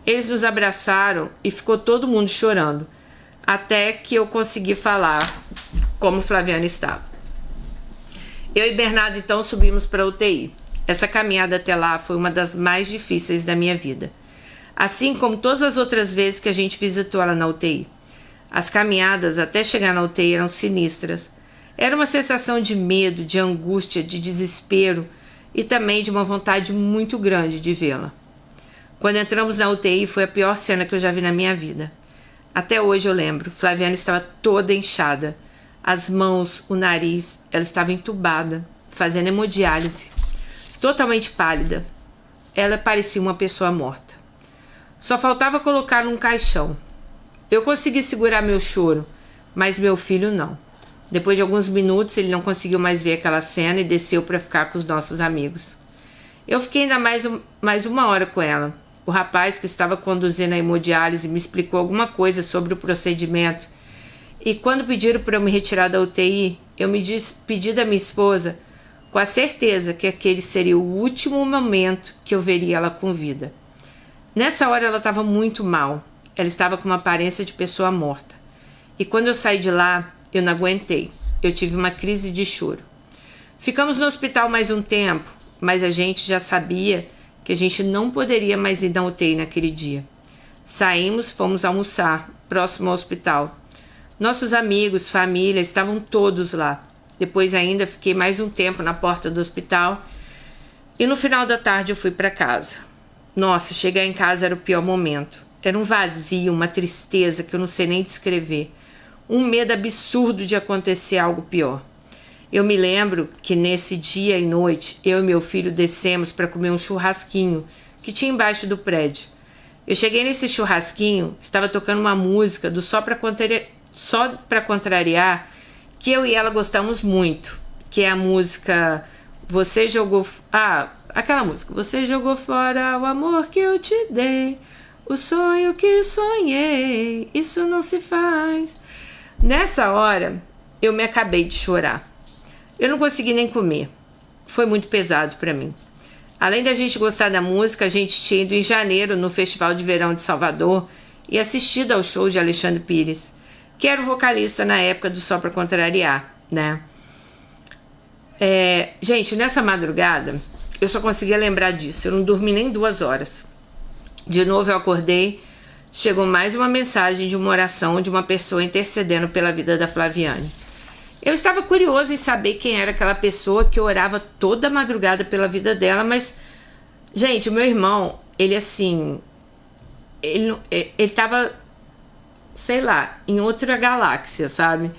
eles nos abraçaram e ficou todo mundo chorando. Até que eu consegui falar como Flaviane estava. Eu e Bernardo então subimos para a UTI. Essa caminhada até lá foi uma das mais difíceis da minha vida. Assim como todas as outras vezes que a gente visitou ela na UTI. As caminhadas até chegar na UTI eram sinistras. Era uma sensação de medo, de angústia, de desespero e também de uma vontade muito grande de vê-la. Quando entramos na UTI foi a pior cena que eu já vi na minha vida. Até hoje eu lembro, Flaviane estava toda inchada. As mãos, o nariz, ela estava entubada, fazendo hemodiálise. Totalmente pálida. Ela parecia uma pessoa morta. Só faltava colocar num caixão. Eu consegui segurar meu choro, mas meu filho não. Depois de alguns minutos ele não conseguiu mais ver aquela cena e desceu para ficar com os nossos amigos. Eu fiquei ainda mais uma hora com ela. O rapaz que estava conduzindo a hemodiálise me explicou alguma coisa sobre o procedimento. E quando pediram para eu me retirar da UTI, eu me despedi da minha esposa com a certeza que aquele seria o último momento que eu veria ela com vida. Nessa hora ela estava muito mal. Ela estava com uma aparência de pessoa morta. E quando eu saí de lá, eu não aguentei. Eu tive uma crise de choro. Ficamos no hospital mais um tempo, mas a gente já sabia que a gente não poderia mais ir na UTI naquele dia. Saímos, fomos almoçar, próximo ao hospital. Nossos amigos, família, estavam todos lá. Depois ainda fiquei mais um tempo na porta do hospital e no final da tarde eu fui para casa. Nossa, chegar em casa era o pior momento. Era um vazio, uma tristeza que eu não sei nem descrever. Um medo absurdo de acontecer algo pior. Eu me lembro que nesse dia e noite, eu e meu filho descemos para comer um churrasquinho que tinha embaixo do prédio. Eu cheguei nesse churrasquinho, estava tocando uma música do Só Pra Contrariar, que eu e ela gostamos muito, que é a música Você Jogou... aquela música. Você jogou fora o amor que eu te dei, o sonho que sonhei, isso não se faz. Nessa hora, eu me acabei de chorar. Eu não consegui nem comer. Foi muito pesado para mim. Além da gente gostar da música, a gente tinha ido em janeiro no Festival de Verão de Salvador e assistido ao show de Alexandre Pires, que era o vocalista na época do Só Pra Contrariar, né? Gente, nessa madrugada, eu só conseguia lembrar disso. Eu não dormi nem 2 horas. De novo eu acordei, chegou mais uma mensagem de uma oração de uma pessoa intercedendo pela vida da Flaviane. Eu estava curioso em saber quem era aquela pessoa que orava toda madrugada pela vida dela, mas, gente, o meu irmão, ele assim, ele tava, sei lá, em outra galáxia, sabe?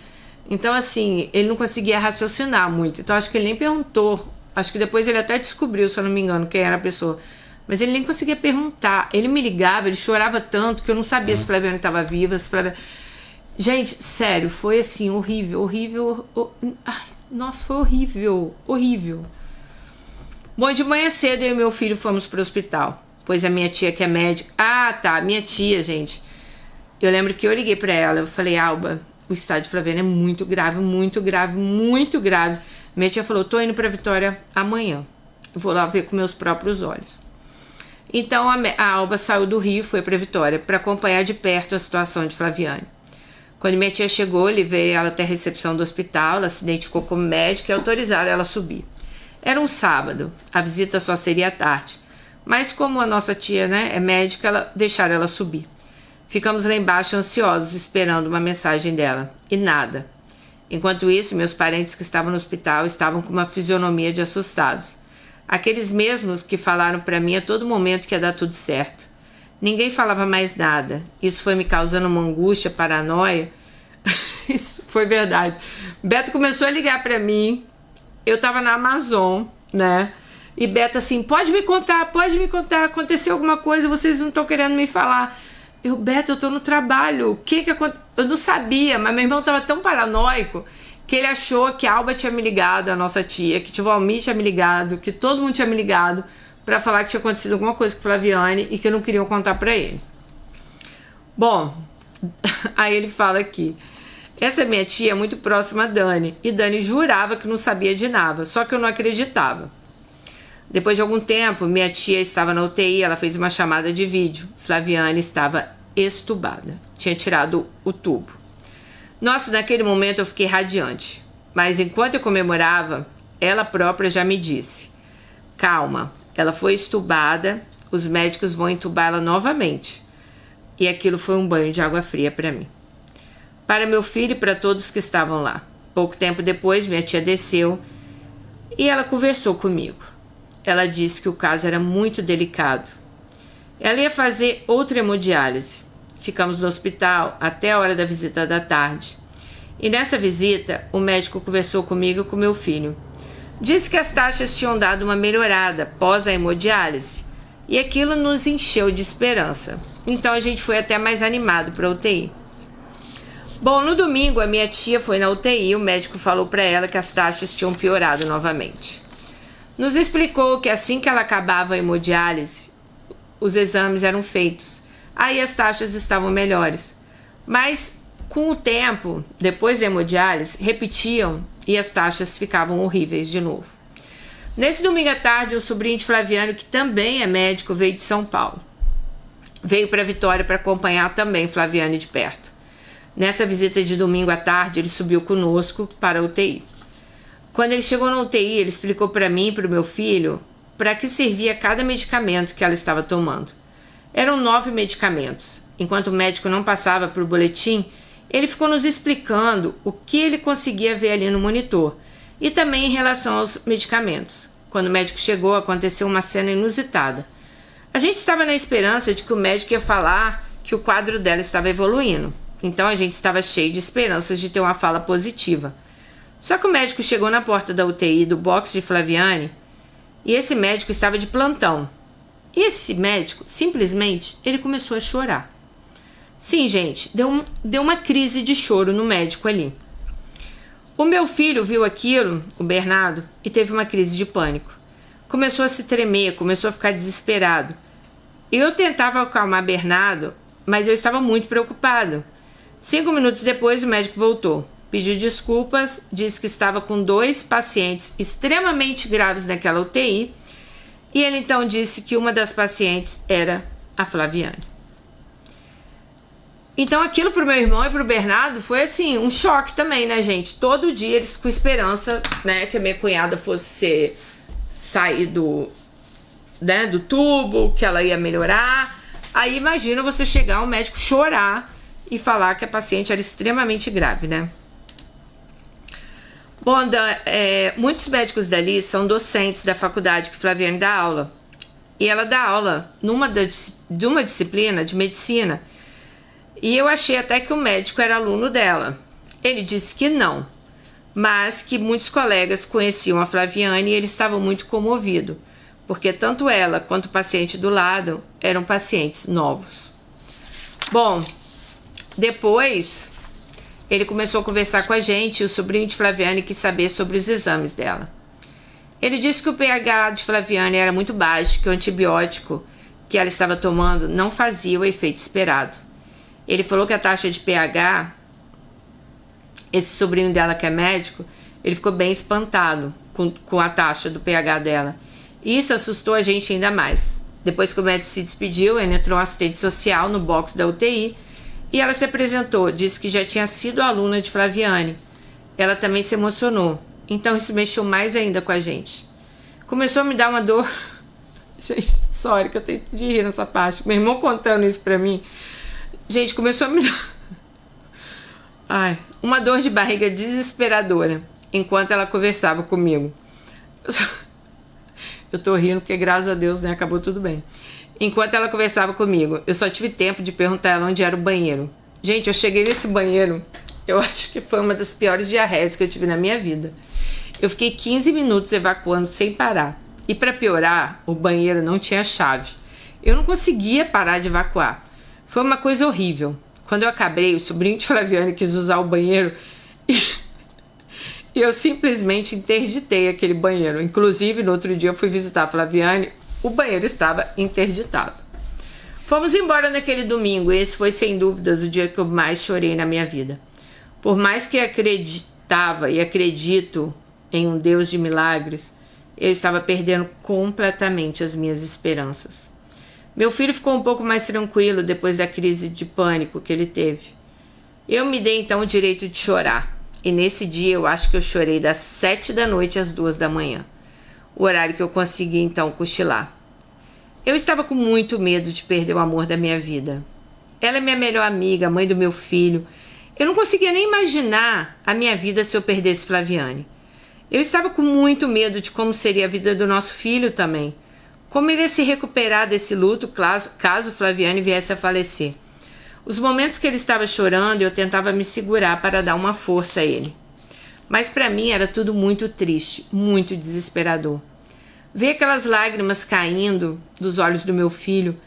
Então, assim, ele não conseguia raciocinar muito. Então, acho que ele nem perguntou. Acho que depois ele até descobriu, se eu não me engano, quem era a pessoa. Mas ele nem conseguia perguntar. Ele me ligava, ele chorava tanto que eu não sabia se Flaviane estava viva, se Flaviane... Gente, sério, foi assim, horrível, horrível. Ai, nossa, foi horrível, horrível. Bom, de manhã cedo eu e meu filho fomos para o hospital, pois a minha tia que é médica... minha tia, gente. Eu lembro que eu liguei para ela, eu falei, Alba, o estado de Flaviane é muito grave, muito grave, muito grave. Minha tia falou, tô indo para Vitória amanhã. Eu vou lá ver com meus próprios olhos. Então a Alba saiu do Rio e foi para Vitória para acompanhar de perto a situação de Flaviane. Quando minha tia chegou, levei ela até a recepção do hospital, ela se identificou como médica e autorizaram ela a subir. Era um sábado, a visita só seria à tarde, mas como a nossa tia, né, é médica, deixaram ela subir. Ficamos lá embaixo ansiosos, esperando uma mensagem dela, e nada. Enquanto isso, meus parentes que estavam no hospital estavam com uma fisionomia de assustados. Aqueles mesmos que falaram para mim a todo momento que ia dar tudo certo. Ninguém falava mais nada. Isso foi me causando uma angústia, paranoia. Isso foi verdade. Beto começou a ligar para mim. Eu tava na Amazon, né? E Beto assim, pode me contar, aconteceu alguma coisa, vocês não estão querendo me falar. Beto, eu tô no trabalho, o que aconteceu? Eu não sabia, mas meu irmão tava tão paranoico que ele achou que a Alba tinha me ligado, a nossa tia, que o Valmir tinha me ligado, que todo mundo tinha me ligado pra falar que tinha acontecido alguma coisa com Flaviane e que não queriam contar pra ele. Bom, aí ele fala aqui, essa minha tia é muito próxima a Dani, e Dani jurava que não sabia de nada, só que eu não acreditava. Depois de algum tempo, minha tia estava na UTI, ela fez uma chamada de vídeo. Flaviane estava estubada, tinha tirado o tubo. Nossa, naquele momento eu fiquei radiante, mas enquanto eu comemorava, ela própria já me disse, calma, ela foi estubada, os médicos vão entubá-la novamente. E aquilo foi um banho de água fria para mim. Para meu filho e para todos que estavam lá. Pouco tempo depois, minha tia desceu e ela conversou comigo. Ela disse que o caso era muito delicado. Ela ia fazer outra hemodiálise. Ficamos no hospital até a hora da visita da tarde. E nessa visita, o médico conversou comigo e com meu filho. Disse que as taxas tinham dado uma melhorada após a hemodiálise. E aquilo nos encheu de esperança. Então a gente foi até mais animado para a UTI. Bom, no domingo a minha tia foi na UTI e o médico falou para ela que as taxas tinham piorado novamente. Nos explicou que assim que ela acabava a hemodiálise, os exames eram feitos. Aí as taxas estavam melhores. Mas com o tempo, depois da hemodiálise, repetiam e as taxas ficavam horríveis de novo. Nesse domingo à tarde, o sobrinho de Flaviane, que também é médico, veio de São Paulo. Veio para Vitória para acompanhar também Flaviane de perto. Nessa visita de domingo à tarde, ele subiu conosco para a UTI. Quando ele chegou na UTI, ele explicou para mim e para o meu filho para que servia cada medicamento que ela estava tomando. Eram 9 medicamentos. Enquanto o médico não passava por boletim, ele ficou nos explicando o que ele conseguia ver ali no monitor e também em relação aos medicamentos. Quando o médico chegou, aconteceu uma cena inusitada. A gente estava na esperança de que o médico ia falar que o quadro dela estava evoluindo. Então a gente estava cheio de esperanças de ter uma fala positiva. Só que o médico chegou na porta da UTI do box de Flaviane e esse médico estava de plantão. Esse médico, simplesmente, ele começou a chorar. Sim, gente, deu uma crise de choro no médico ali. O meu filho viu aquilo, o Bernardo, e teve uma crise de pânico. Começou a se tremer, começou a ficar desesperado. Eu tentava acalmar Bernardo, mas eu estava muito preocupado. 5 minutos depois, o médico voltou. Pediu desculpas, disse que estava com 2 pacientes extremamente graves naquela UTI, e ele então disse que uma das pacientes era a Flaviane. Então aquilo pro meu irmão e pro Bernardo foi assim, um choque também, né, gente? Todo dia eles com esperança, né, que a minha cunhada fosse sair do tubo, que ela ia melhorar. Aí imagina você chegar, um médico chorar e falar que a paciente era extremamente grave, né? Bom, muitos médicos dali são docentes da faculdade que Flaviane dá aula. E ela dá aula de uma disciplina de medicina. E eu achei até que o médico era aluno dela. Ele disse que não, mas que muitos colegas conheciam a Flaviane e ele estava muito comovido, porque tanto ela quanto o paciente do lado eram pacientes novos. Bom, depois ele começou a conversar com a gente e o sobrinho de Flaviane quis saber sobre os exames dela. Ele disse que o pH de Flaviane era muito baixo, que o antibiótico que ela estava tomando não fazia o efeito esperado. Ele falou que a taxa de pH, esse sobrinho dela que é médico, ele ficou bem espantado com a taxa do pH dela. E isso assustou a gente ainda mais. Depois que o médico se despediu, ele entrou um assistente social no box da UTI e ela se apresentou, disse que já tinha sido aluna de Flaviane. Ela também se emocionou, então isso mexeu mais ainda com a gente. Começou a me dar uma dor... Gente, sorry que eu tenho de rir nessa parte. Meu irmão contando isso pra mim... Gente, começou a me dar uma dor de barriga desesperadora enquanto ela conversava comigo. Eu tô rindo porque, graças a Deus, né, acabou tudo bem. Enquanto ela conversava comigo, eu só tive tempo de perguntar a ela onde era o banheiro. Gente, eu cheguei nesse banheiro, eu acho que foi uma das piores diarreias que eu tive na minha vida. Eu fiquei 15 minutos evacuando sem parar. E para piorar, o banheiro não tinha chave. Eu não conseguia parar de evacuar. Foi uma coisa horrível. Quando eu acabei, o sobrinho de Flaviane quis usar o banheiro e eu simplesmente interditei aquele banheiro. Inclusive, no outro dia eu fui visitar a Flaviane, o banheiro estava interditado. Fomos embora naquele domingo e esse foi, sem dúvidas, o dia que eu mais chorei na minha vida. Por mais que acreditava e acredito em um Deus de milagres, eu estava perdendo completamente as minhas esperanças. Meu filho ficou um pouco mais tranquilo depois da crise de pânico que ele teve. Eu me dei então o direito de chorar. E nesse dia eu acho que eu chorei das 7 da noite às 2 da manhã. O horário que eu consegui então cochilar. Eu estava com muito medo de perder o amor da minha vida. Ela é minha melhor amiga, mãe do meu filho. Eu não conseguia nem imaginar a minha vida se eu perdesse Flaviane. Eu estava com muito medo de como seria a vida do nosso filho também. Como ele ia se recuperar desse luto caso Flaviane viesse a falecer. Os momentos que ele estava chorando, eu tentava me segurar para dar uma força a ele. Mas para mim era tudo muito triste, muito desesperador. Ver aquelas lágrimas caindo dos olhos do meu filho,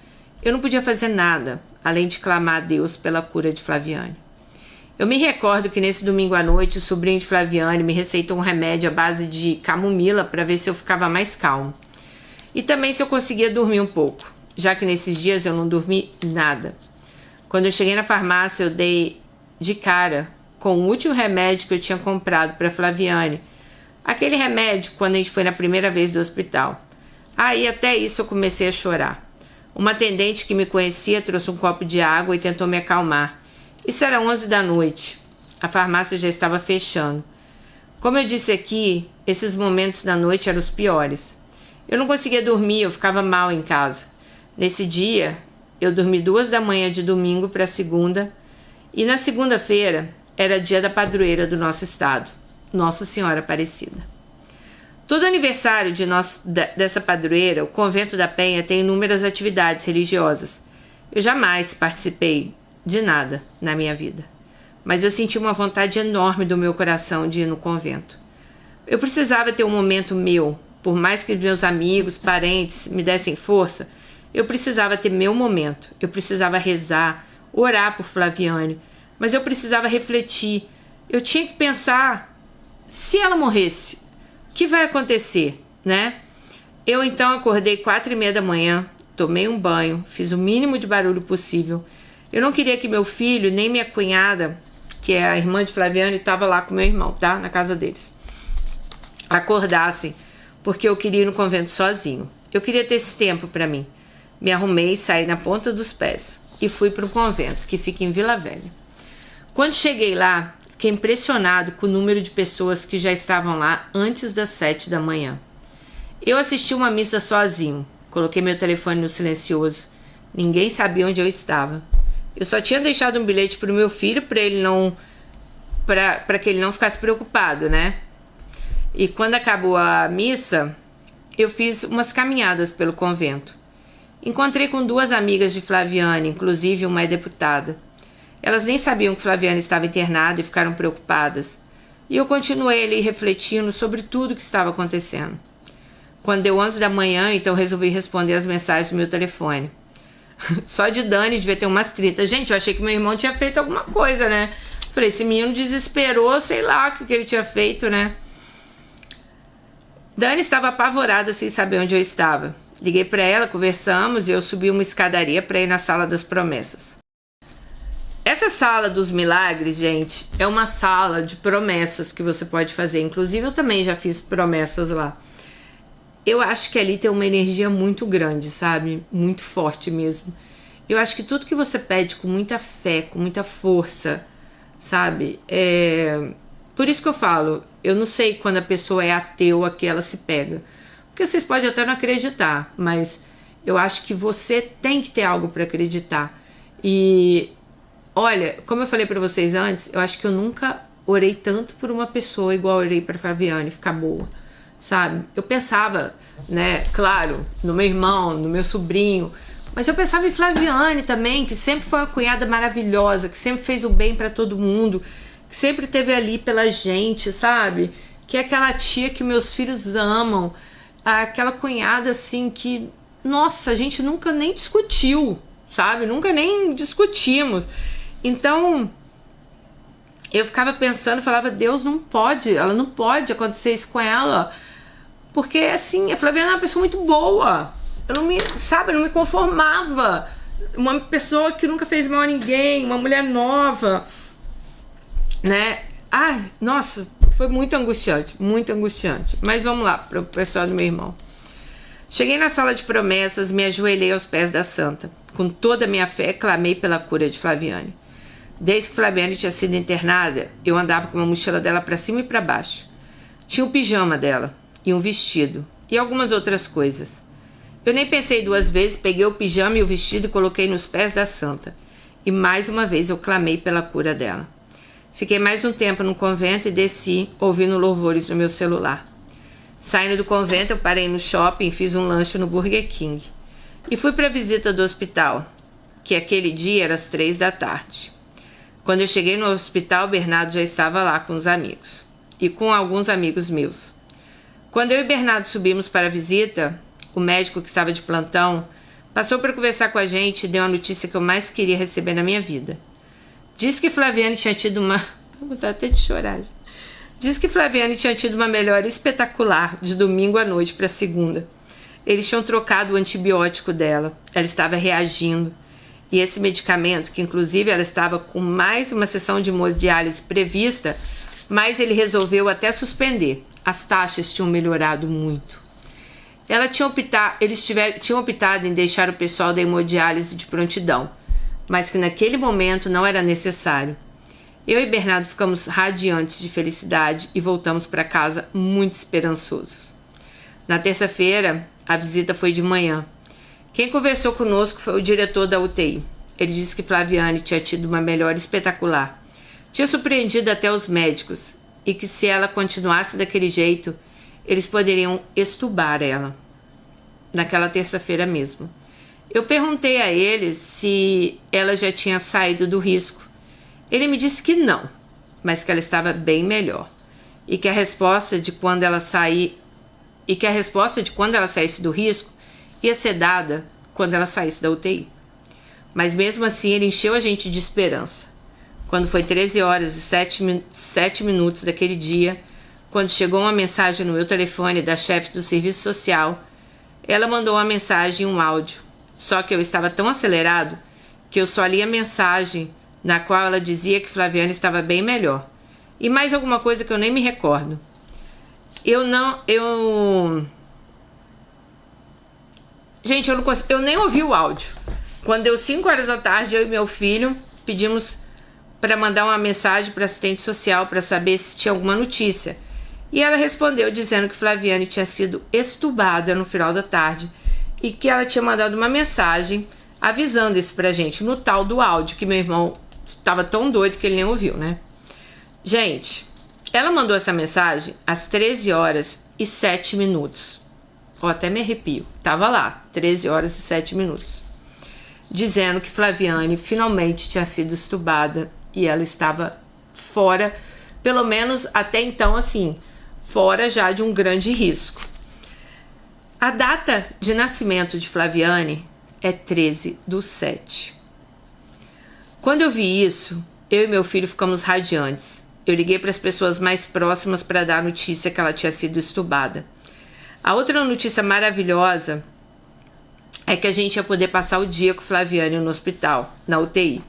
eu não podia fazer nada, além de clamar a Deus pela cura de Flaviane. Eu me recordo que nesse domingo à noite, o sobrinho de Flaviane me receitou um remédio à base de camomila para ver se eu ficava mais calmo. E também se eu conseguia dormir um pouco, já que nesses dias eu não dormi nada. Quando eu cheguei na farmácia, eu dei de cara com o último remédio que eu tinha comprado para Flaviane. Aquele remédio quando a gente foi na primeira vez do hospital. Aí até isso eu comecei a chorar. Uma atendente que me conhecia trouxe um copo de água e tentou me acalmar. Isso era 11 da noite. A farmácia já estava fechando. Como eu disse aqui, esses momentos da noite eram os piores. Eu não conseguia dormir, eu ficava mal em casa. Nesse dia, eu dormi 2 da manhã de domingo para segunda. E na segunda-feira, era dia da padroeira do nosso estado, Nossa Senhora Aparecida. Todo aniversário dessa padroeira, o Convento da Penha tem inúmeras atividades religiosas. Eu jamais participei de nada na minha vida. Mas eu senti uma vontade enorme do meu coração de ir no convento. Eu precisava ter um momento meu. Por mais que meus amigos, parentes me dessem força, Eu precisava ter meu momento, eu precisava rezar, orar por Flaviane, mas eu precisava refletir. Eu tinha que pensar, se ela morresse, o que vai acontecer, né? Eu então acordei 4h30 da manhã, tomei um banho, fiz o mínimo de barulho possível. Eu não queria que meu filho, nem minha cunhada, que é a irmã de Flaviane, estava lá com meu irmão, tá? Na casa deles, acordassem, porque eu queria ir no convento sozinho. Eu queria ter esse tempo para mim. Me arrumei, saí na ponta dos pés e fui para o convento, que fica em Vila Velha. Quando cheguei lá, fiquei impressionado com o número de pessoas que já estavam lá antes das 7 da manhã. Eu assisti uma missa sozinho, coloquei meu telefone no silencioso. Ninguém sabia onde eu estava. Eu só tinha deixado um bilhete para o meu filho para que ele não ficasse preocupado, né? E quando acabou a missa, eu fiz umas caminhadas pelo convento. Encontrei com 2 amigas de Flaviane, inclusive uma é deputada. Elas nem sabiam que Flaviane estava internada e ficaram preocupadas. E eu continuei ali refletindo sobre tudo que estava acontecendo. Quando deu 11 da manhã, então resolvi responder as mensagens do meu telefone. Só de Dani devia ter umas 30. Gente, eu achei que meu irmão tinha feito alguma coisa, né? Falei, esse menino desesperou, sei lá o que ele tinha feito, né? Dani estava apavorada sem saber onde eu estava. Liguei para ela, conversamos e eu subi uma escadaria para ir na sala das promessas. Essa sala dos milagres, gente, é uma sala de promessas que você pode fazer. Inclusive, eu também já fiz promessas lá. Eu acho que ali tem uma energia muito grande, sabe? Muito forte mesmo. Eu acho que tudo que você pede com muita fé, com muita força, sabe? Por isso que eu falo, eu não sei quando a pessoa é ateu a que ela se pega. Porque vocês podem até não acreditar, mas eu acho que você tem que ter algo para acreditar. E olha, como eu falei para vocês antes, eu acho que eu nunca orei tanto por uma pessoa igual eu orei para Flaviane ficar boa, sabe? Eu pensava, né, claro, no meu irmão, no meu sobrinho, mas eu pensava em Flaviane também, que sempre foi uma cunhada maravilhosa, que sempre fez o bem para todo mundo, que sempre esteve ali pela gente, sabe? Que é aquela tia que meus filhos amam, aquela cunhada assim que, nossa, a gente nunca nem discutiu, sabe? Nunca nem discutimos. Então, eu ficava pensando, falava, Deus, não pode, ela não pode acontecer isso com ela, porque assim, a Flaviana é uma pessoa muito boa, eu não me conformava, uma pessoa que nunca fez mal a ninguém, uma mulher nova, né? Ai, nossa, foi muito angustiante, mas vamos lá, para o pessoal do meu irmão. Cheguei na sala de promessas, me ajoelhei aos pés da santa, com toda a minha fé, clamei pela cura de Flaviane. Desde que Flaviane tinha sido internada, eu andava com uma mochila dela para cima e para baixo. Tinha o pijama dela, e um vestido, e algumas outras coisas. Eu nem pensei 2 vezes, peguei o pijama e o vestido e coloquei nos pés da santa. E mais uma vez eu clamei pela cura dela. Fiquei mais um tempo no convento e desci, ouvindo louvores no meu celular. Saindo do convento, eu parei no shopping e fiz um lanche no Burger King. E fui para a visita do hospital, que aquele dia era às 3 da tarde. Quando eu cheguei no hospital, Bernardo já estava lá com os amigos. E com alguns amigos meus. Quando eu e Bernardo subimos para a visita, o médico que estava de plantão passou para conversar com a gente e deu a notícia que eu mais queria receber na minha vida. Disse que Flaviane tinha tido uma... Vou botar até de chorar. Disse que Flaviane tinha tido uma melhora espetacular de domingo à noite para segunda. Eles tinham trocado o antibiótico dela. Ela estava reagindo. E esse medicamento, que inclusive ela estava com mais uma sessão de hemodiálise prevista, mas ele resolveu até suspender. As taxas tinham melhorado muito. Eles tinham optado em deixar o pessoal da hemodiálise de prontidão, mas que naquele momento não era necessário. Eu e Bernardo ficamos radiantes de felicidade e voltamos para casa muito esperançosos. Na terça-feira, a visita foi de manhã. Quem conversou conosco foi o diretor da UTI. Ele disse que Flaviane tinha tido uma melhora espetacular. Tinha surpreendido até os médicos e que se ela continuasse daquele jeito, eles poderiam extubar ela. Naquela terça-feira mesmo. Eu perguntei a ele se ela já tinha saído do risco. Ele me disse que não, mas que ela estava bem melhor. E que a resposta de quando ela saísse do risco ia ser dada quando ela saísse da UTI. Mas mesmo assim ele encheu a gente de esperança. Quando foi 13 horas e 7 minutos daquele dia, quando chegou uma mensagem no meu telefone da chefe do serviço social, ela mandou uma mensagem e um áudio. Só que eu estava tão acelerado que eu só li a mensagem na qual ela dizia que Flaviane estava bem melhor. E mais alguma coisa que eu nem me recordo. Gente, eu nem ouvi o áudio. Quando deu 5 horas da tarde, eu e meu filho pedimos para mandar uma mensagem para assistente social para saber se tinha alguma notícia. E ela respondeu dizendo que Flaviane tinha sido estubada no final da tarde e que ela tinha mandado uma mensagem avisando isso pra gente, no tal do áudio, que meu irmão estava tão doido que ele nem ouviu, né? Gente, ela mandou essa mensagem às 13 horas e 7 minutos. Ó, até me arrepio. Tava lá, 13 horas e 7 minutos. Dizendo que Flaviane finalmente tinha sido estubada e ela estava fora, pelo menos até então, assim, fora já de um grande risco. A data de nascimento de Flaviane é 13/7. Quando eu vi isso, eu e meu filho ficamos radiantes. Eu liguei para as pessoas mais próximas para dar a notícia que ela tinha sido estubada. A outra notícia maravilhosa é que a gente ia poder passar o dia com Flaviane no hospital, na UTI.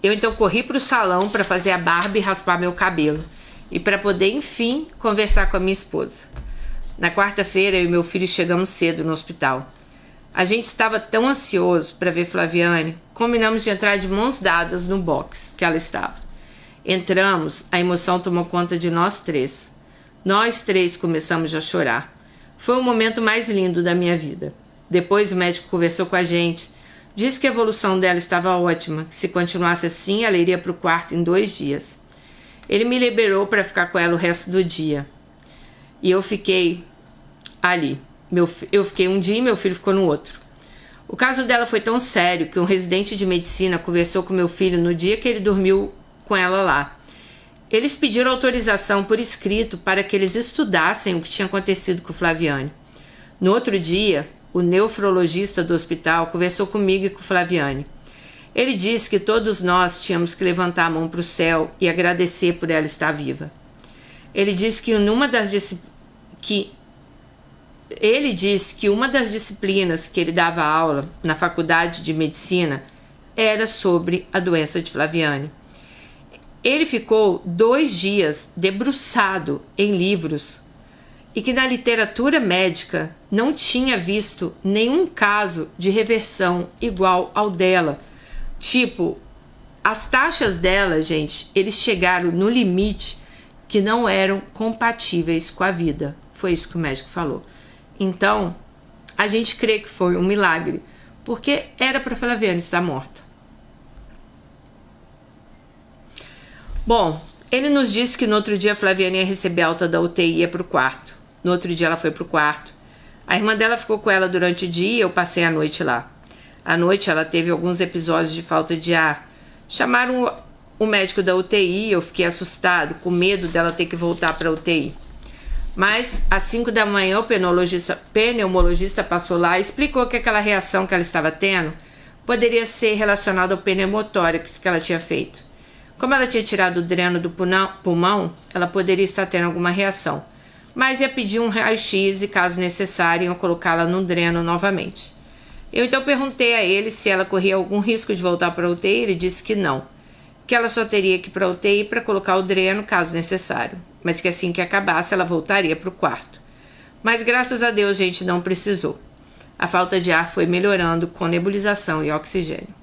Eu então corri para o salão para fazer a barba e raspar meu cabelo e para poder, enfim, conversar com a minha esposa. Na quarta-feira, eu e meu filho chegamos cedo no hospital. A gente estava tão ansioso para ver Flaviane, combinamos de entrar de mãos dadas no box que ela estava. Entramos, a emoção tomou conta de nós três. Nós três começamos a chorar. Foi o momento mais lindo da minha vida. Depois o médico conversou com a gente, disse que a evolução dela estava ótima, que se continuasse assim ela iria para o quarto em 2 dias. Ele me liberou para ficar com ela o resto do dia. E eu fiquei ali. Eu fiquei um dia e meu filho ficou no outro. O caso dela foi tão sério que um residente de medicina conversou com meu filho no dia que ele dormiu com ela lá. Eles pediram autorização por escrito para que eles estudassem o que tinha acontecido com Flaviane. No outro dia, o nefrologista do hospital conversou comigo e com Flaviane. Ele disse que todos nós tínhamos que levantar a mão para o céu e agradecer por ela estar viva. Ele disse que uma das disciplinas que ele dava aula na faculdade de medicina era sobre a doença de Flaviane. Ele ficou 2 dias debruçado em livros e que na literatura médica não tinha visto nenhum caso de reversão igual ao dela. Tipo, as taxas dela, gente, eles chegaram no limite que não eram compatíveis com a vida. Foi isso que o médico falou. Então, a gente crê que foi um milagre, porque era para Flaviane estar morta. Bom, ele nos disse que no outro dia a Flaviane ia receber alta da UTI e ia para o quarto. No outro dia ela foi para o quarto. A irmã dela ficou com ela durante o dia e eu passei a noite lá. À noite ela teve alguns episódios de falta de ar. Chamaram o médico da UTI, eu fiquei assustado, com medo dela ter que voltar para a UTI. Mas às 5 da manhã o pneumologista passou lá e explicou que aquela reação que ela estava tendo poderia ser relacionada ao pneumotórax que ela tinha feito. Como ela tinha tirado o dreno do pulmão, ela poderia estar tendo alguma reação, mas ia pedir um raio-x e, caso necessário, iam colocá-la no dreno novamente. Eu então perguntei a ele se ela corria algum risco de voltar para a UTI. Ele disse que não, que ela só teria que ir para a UTI para colocar o dreno caso necessário, mas que assim que acabasse ela voltaria para o quarto. Mas graças a Deus, gente, não precisou. A falta de ar foi melhorando com nebulização e oxigênio.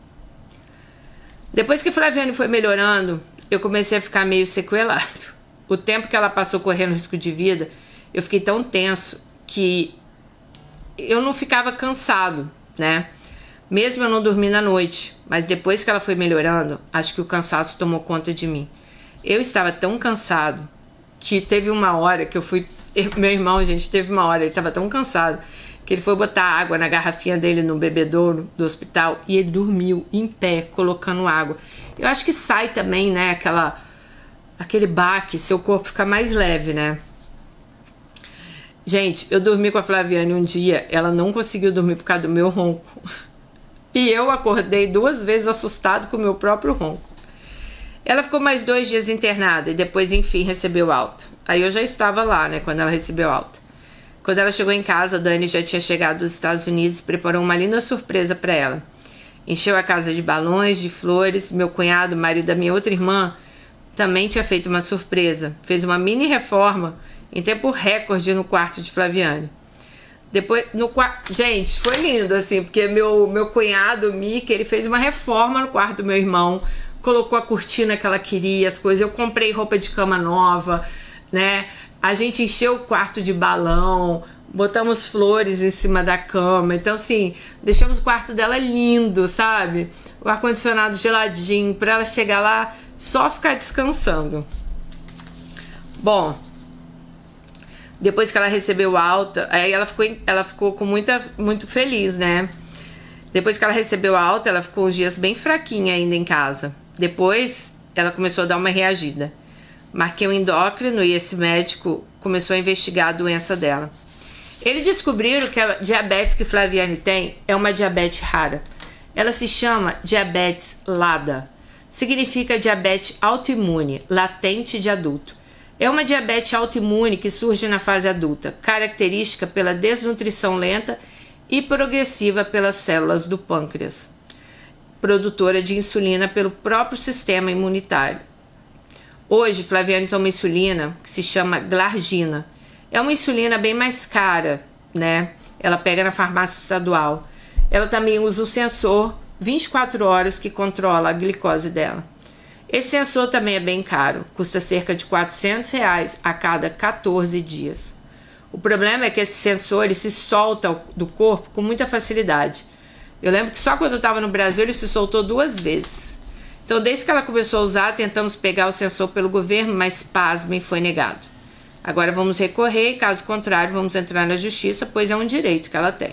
Depois que Flaviane foi melhorando, eu comecei a ficar meio sequelado. O tempo que ela passou correndo risco de vida, eu fiquei tão tenso que eu não ficava cansado, né? Mesmo eu não dormindo à noite, mas depois que ela foi melhorando, acho que o cansaço tomou conta de mim. Eu estava tão cansado que teve uma hora que eu fui... Meu irmão, gente, teve uma hora, ele estava tão cansado que ele foi botar água na garrafinha dele no bebedouro do hospital e ele dormiu em pé, colocando água. Eu acho que sai também, né, aquele baque, seu corpo fica mais leve, né? Gente, eu dormi com a Flaviane um dia, ela não conseguiu dormir por causa do meu ronco. E eu acordei 2 vezes assustado com o meu próprio ronco. Ela ficou mais 2 dias internada e depois, enfim, recebeu alta. Aí eu já estava lá, né, quando ela recebeu alta. Quando ela chegou em casa, a Dani já tinha chegado dos Estados Unidos e preparou uma linda surpresa para ela. Encheu a casa de balões, de flores. Meu cunhado, marido da minha outra irmã, também tinha feito uma surpresa. Fez uma mini reforma em tempo recorde no quarto de Flaviane. Depois, no quarto... Gente, foi lindo, assim, porque meu cunhado, o Mickey, ele fez uma reforma no quarto do meu irmão. Colocou a cortina que ela queria, as coisas. Eu comprei roupa de cama nova, né? A gente encheu o quarto de balão, botamos flores em cima da cama. Então, assim, deixamos o quarto dela lindo, sabe? O ar-condicionado geladinho, pra ela chegar lá, só ficar descansando. Bom, depois que ela recebeu alta, aí ela ficou com muito feliz, né? Depois que ela recebeu alta, ela ficou uns dias bem fraquinha ainda em casa. Depois, ela começou a dar uma reagida. Marquei um endócrino e esse médico começou a investigar a doença dela. Eles descobriram que a diabetes que Flaviane tem é uma diabetes rara. Ela se chama diabetes LADA. Significa diabetes autoimune, latente de adulto. É uma diabetes autoimune que surge na fase adulta, característica pela desnutrição lenta e progressiva pelas células do pâncreas, produtora de insulina pelo próprio sistema imunitário. Hoje, Flaviane toma insulina que se chama Glargina. É uma insulina bem mais cara, né? Ela pega na farmácia estadual. Ela também usa o sensor 24 horas que controla a glicose dela. Esse sensor também é bem caro, custa cerca de R$400 a cada 14 dias. O problema é que esse sensor ele se solta do corpo com muita facilidade. Eu lembro que só quando eu estava no Brasil ele se soltou 2 vezes. Então, desde que ela começou a usar, tentamos pegar o sensor pelo governo, mas pasmem, foi negado. Agora vamos recorrer e, caso contrário, vamos entrar na justiça, pois é um direito que ela tem.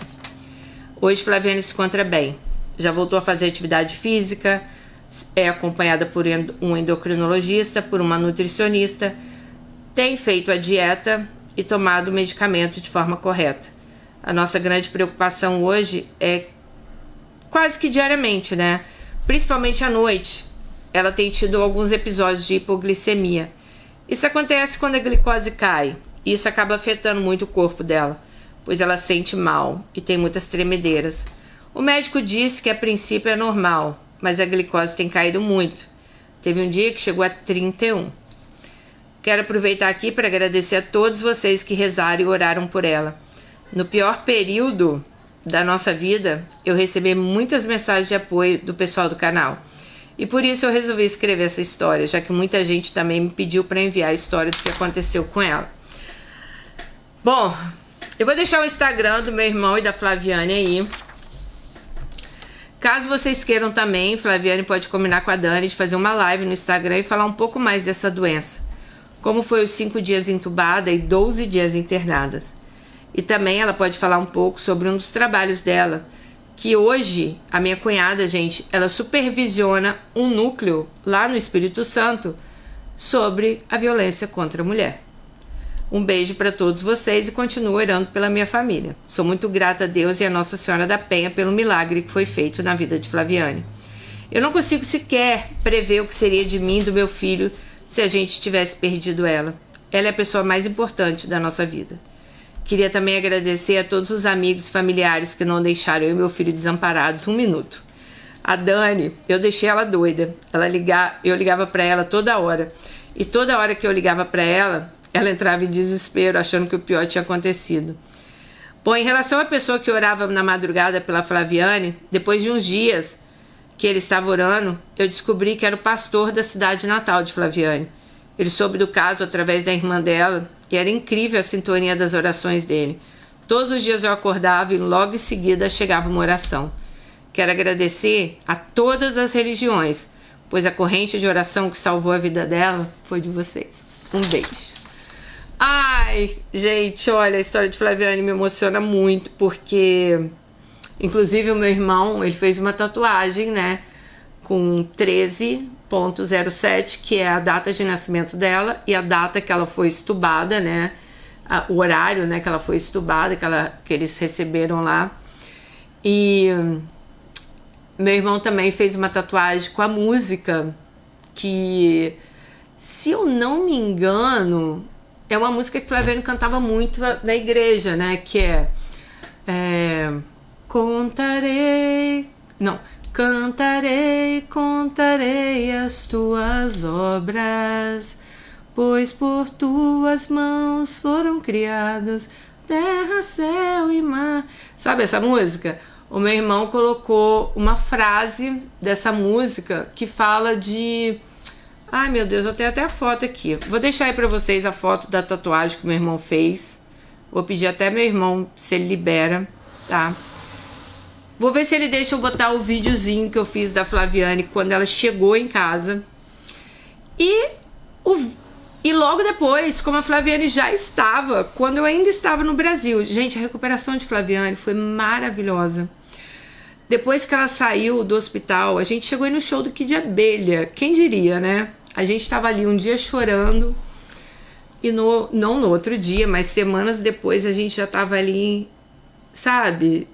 Hoje, Flaviane se encontra bem. Já voltou a fazer atividade física, é acompanhada por um endocrinologista, por uma nutricionista, tem feito a dieta e tomado o medicamento de forma correta. A nossa grande preocupação hoje é quase que diariamente, né? Principalmente à noite, ela tem tido alguns episódios de hipoglicemia. Isso acontece quando a glicose cai. E isso acaba afetando muito o corpo dela, pois ela sente mal e tem muitas tremedeiras. O médico disse que a princípio é normal, mas a glicose tem caído muito. Teve um dia que chegou a 31. Quero aproveitar aqui para agradecer a todos vocês que rezaram e oraram por ela. No pior período da nossa vida, eu recebi muitas mensagens de apoio do pessoal do canal. E por isso eu resolvi escrever essa história, já que muita gente também me pediu para enviar a história do que aconteceu com ela. Bom, eu vou deixar o Instagram do meu irmão e da Flaviane aí. Caso vocês queiram também, Flaviane pode combinar com a Dani de fazer uma live no Instagram e falar um pouco mais dessa doença. Como foi os 5 dias entubada e 12 dias internadas. E também ela pode falar um pouco sobre um dos trabalhos dela, que hoje a minha cunhada, gente, ela supervisiona um núcleo lá no Espírito Santo sobre a violência contra a mulher. Um beijo para todos vocês e continuo orando pela minha família. Sou muito grata a Deus e a Nossa Senhora da Penha pelo milagre que foi feito na vida de Flaviane. Eu não consigo sequer prever o que seria de mim e do meu filho se a gente tivesse perdido ela. Ela é a pessoa mais importante da nossa vida. Queria também agradecer a todos os amigos e familiares que não deixaram eu e meu filho desamparados um minuto. A Dani, eu deixei ela doida. Eu ligava para ela toda hora. E toda hora que eu ligava para ela, ela entrava em desespero, achando que o pior tinha acontecido. Bom, em relação à pessoa que orava na madrugada pela Flaviane, depois de uns dias que ele estava orando, eu descobri que era o pastor da cidade natal de Flaviane. Ele soube do caso através da irmã dela e era incrível a sintonia das orações dele. Todos os dias eu acordava e logo em seguida chegava uma oração. Quero agradecer a todas as religiões, pois a corrente de oração que salvou a vida dela foi de vocês. Um beijo. Ai, gente, olha, a história de Flaviane me emociona muito, porque inclusive o meu irmão, ele fez uma tatuagem, né, com 13.07, que é a data de nascimento dela e a data que ela foi estubada, né, o horário, né, que ela foi estubada, que eles receberam lá. E Meu irmão também fez uma tatuagem com a música que, se eu não me engano, é uma música que Flaviane cantava muito na igreja, né? Que contarei, contarei as tuas obras, pois por tuas mãos foram criados terra, céu e mar. Sabe essa música? O meu irmão colocou uma frase dessa música que fala de... Ai, meu Deus, eu tenho até a foto aqui. Vou deixar aí pra vocês a foto da tatuagem que meu irmão fez. Vou pedir até meu irmão se ele libera, tá? Vou ver se ele deixa eu botar o videozinho que eu fiz da Flaviane quando ela chegou em casa. E logo depois, como a Flaviane já estava, quando eu ainda estava no Brasil. Gente, a recuperação de Flaviane foi maravilhosa. Depois que ela saiu do hospital, a gente chegou aí no show do Kid Abelha. Quem diria, né? A gente estava ali um dia chorando e não no outro dia, mas semanas depois a gente já estava ali, sabe,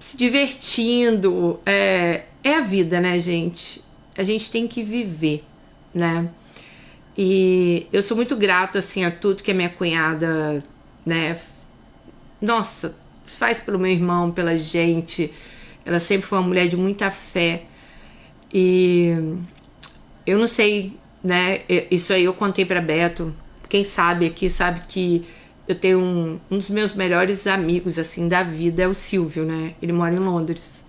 se divertindo. É a vida, né, gente? A gente tem que viver, né? E eu sou muito grata, assim, a tudo que a minha cunhada, né, nossa, faz pelo meu irmão, pela gente. Ela sempre foi uma mulher de muita fé. E eu não sei, né, isso aí eu contei pra Beto. Quem sabe aqui sabe que eu tenho um dos meus melhores amigos, assim, da vida é o Silvio, né? Ele mora em Londres.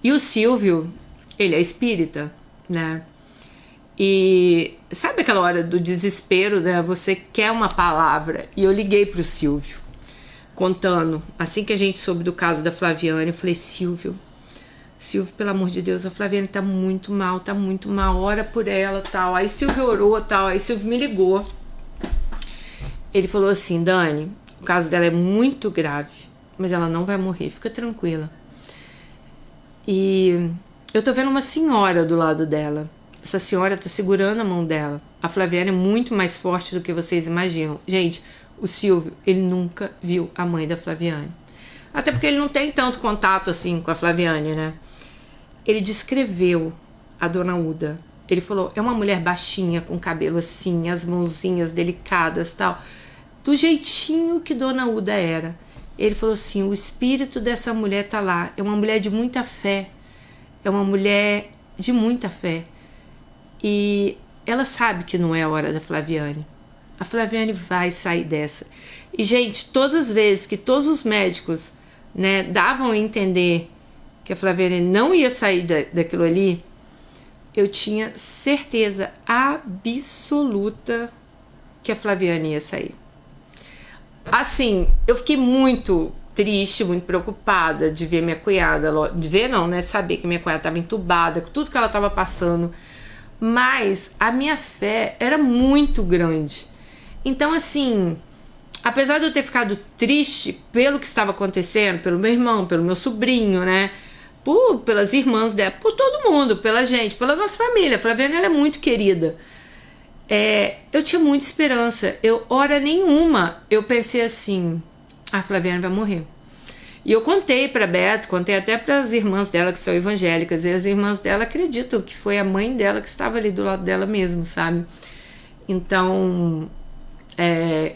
E o Silvio, ele é espírita, né? E sabe aquela hora do desespero, né? Você quer uma palavra. E eu liguei pro Silvio, contando. Assim que a gente soube do caso da Flaviane, eu falei, Silvio, pelo amor de Deus, a Flaviane tá muito mal, ora por ela, tal. Aí Silvio orou, tal. Aí Silvio me ligou. Ele falou assim, Dani, o caso dela é muito grave, mas ela não vai morrer, fica tranquila. E eu tô vendo uma senhora do lado dela. Essa senhora tá segurando a mão dela. A Flaviane é muito mais forte do que vocês imaginam. Gente, o Silvio, ele nunca viu a mãe da Flaviane. Até porque ele não tem tanto contato assim com a Flaviane, né? Ele descreveu a Dona Uda. Ele falou, é uma mulher baixinha, com cabelo assim, as mãozinhas delicadas, tal. Do jeitinho que Dona Uda era. Ele falou assim, o espírito dessa mulher tá lá. É uma mulher de muita fé. É uma mulher de muita fé. E ela sabe que não é a hora da Flaviane. A Flaviane vai sair dessa. E, gente, todas as vezes que todos os médicos, né, davam a entender que a Flaviane não ia sair daquilo ali, eu tinha certeza absoluta que a Flaviane ia sair. Assim, eu fiquei muito triste, muito preocupada de ver minha cunhada, de ver não, né, saber que minha cunhada estava entubada, com tudo que ela estava passando, mas a minha fé era muito grande. Então, assim, apesar de eu ter ficado triste pelo que estava acontecendo, pelo meu irmão, pelo meu sobrinho, né, pelas irmãs dela, por todo mundo, pela gente, pela nossa família, a Flaviane, ela é muito querida. Eu tinha muita esperança. Hora nenhuma, eu pensei assim, a Flaviane vai morrer. E eu contei pra Beto, contei até para as irmãs dela que são evangélicas, e as irmãs dela acreditam que foi a mãe dela que estava ali do lado dela mesmo, sabe? Então,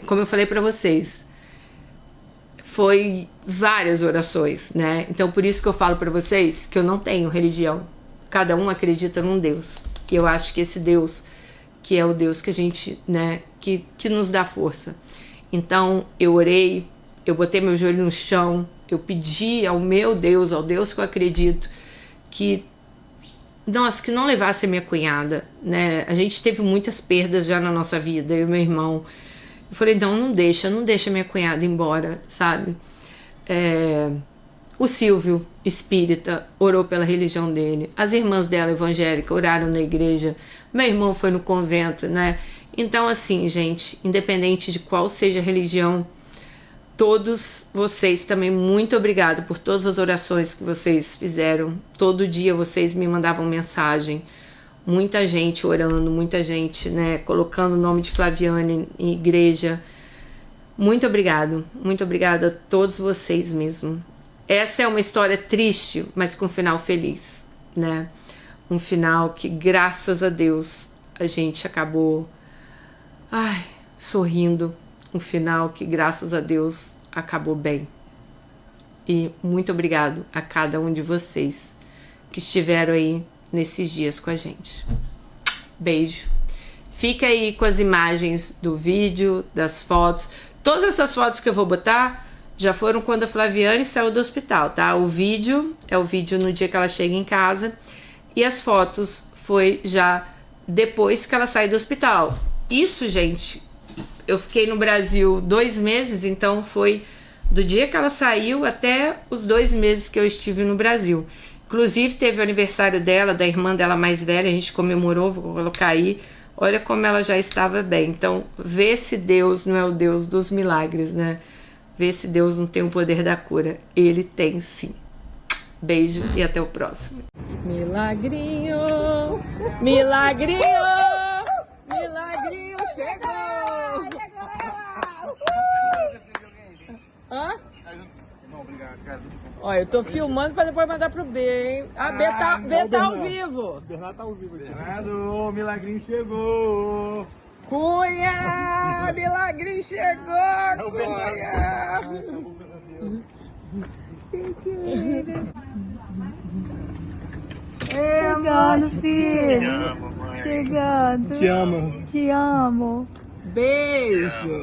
como eu falei pra vocês, foi várias orações, né? Então, por isso que eu falo pra vocês que eu não tenho religião. Cada um acredita num Deus. E eu acho que esse Deus, que é o Deus que a gente, né, que nos dá força. Então, eu orei, eu botei meu joelho no chão, eu pedi ao meu Deus, ao Deus que eu acredito, que não levasse a minha cunhada, né? A gente teve muitas perdas já na nossa vida, eu e meu irmão. Eu falei, não deixa minha cunhada ir embora, sabe? O Silvio, espírita, orou pela religião dele. As irmãs dela, evangélicas, oraram na igreja. Meu irmão foi no convento, né? Então, assim, gente, independente de qual seja a religião, todos vocês também, muito obrigado por todas as orações que vocês fizeram. Todo dia vocês me mandavam mensagem. Muita gente orando, muita gente, né, colocando o nome de Flaviane em igreja. Muito obrigado a todos vocês mesmo. essa é uma história triste, mas com um final feliz, né? Um final que, graças a Deus, a gente acabou sorrindo. Um final que, graças a Deus, acabou bem. E muito obrigado a cada um de vocês que estiveram aí nesses dias com a gente. Beijo. Fica aí com as imagens do vídeo, das fotos. Todas essas fotos que eu vou botar já foram quando a Flaviane saiu do hospital, tá? O vídeo é o vídeo no dia que ela chega em casa e as fotos foi já depois que ela sai do hospital. Isso, gente, eu fiquei no Brasil 2 meses, então foi do dia que ela saiu até os 2 meses que eu estive no Brasil. Inclusive teve o aniversário dela, da irmã dela mais velha, a gente comemorou, vou colocar aí. Olha como ela já estava bem. Então, vê se Deus não é o Deus dos milagres, né? Vê se Deus não tem o poder da cura. Ele tem sim. Beijo e até o próximo. Milagrinho! Milagrinho! Milagrinho chegou! Hã? Não, obrigado, cara. Olha, eu tô filmando pra depois mandar pro B, hein? A B tá ao vivo. Bernardo tá ao vivo aqui. Bernardo, o Milagrinho chegou! Cunha! Milagrinho chegou! Cunha! Chegando, filho. Chegando. Te amo. Te amo. Beijo!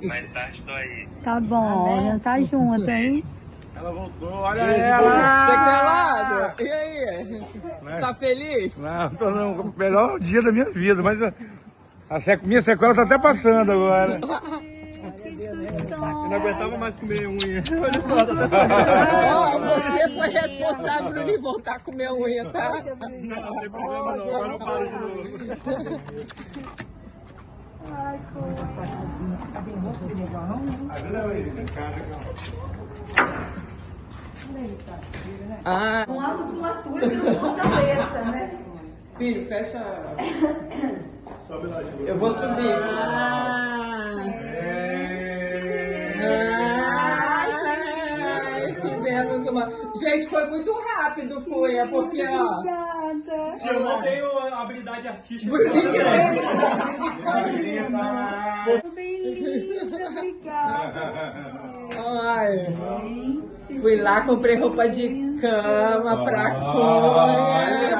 Mais tarde tô aí. Tá bom, já tá junto, hein? Ela voltou, olha ela! Sequelado! E aí? Tá feliz? Não, tô não. O melhor dia da minha vida, mas minha sequela tá até passando agora. Eu não aguentava mais comer unha. Olha só, tá até saindo. Você foi responsável por ele voltar a comer unha, tá? Não, não tem problema não, agora eu paro de novo. Ai, uma musculatura no fundo da cabeça, né? Filho, fecha. Eu vou subir. Fizemos uma. Gente, foi muito rápido, Cunha, porque ó. Eu não tenho habilidade artística. Ai, fui lá, comprei roupa de cama pra Cunha.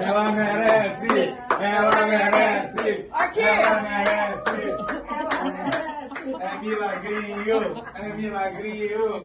Ela merece! Ela merece! Aqui! Ela merece! É milagrinho! É milagrinho!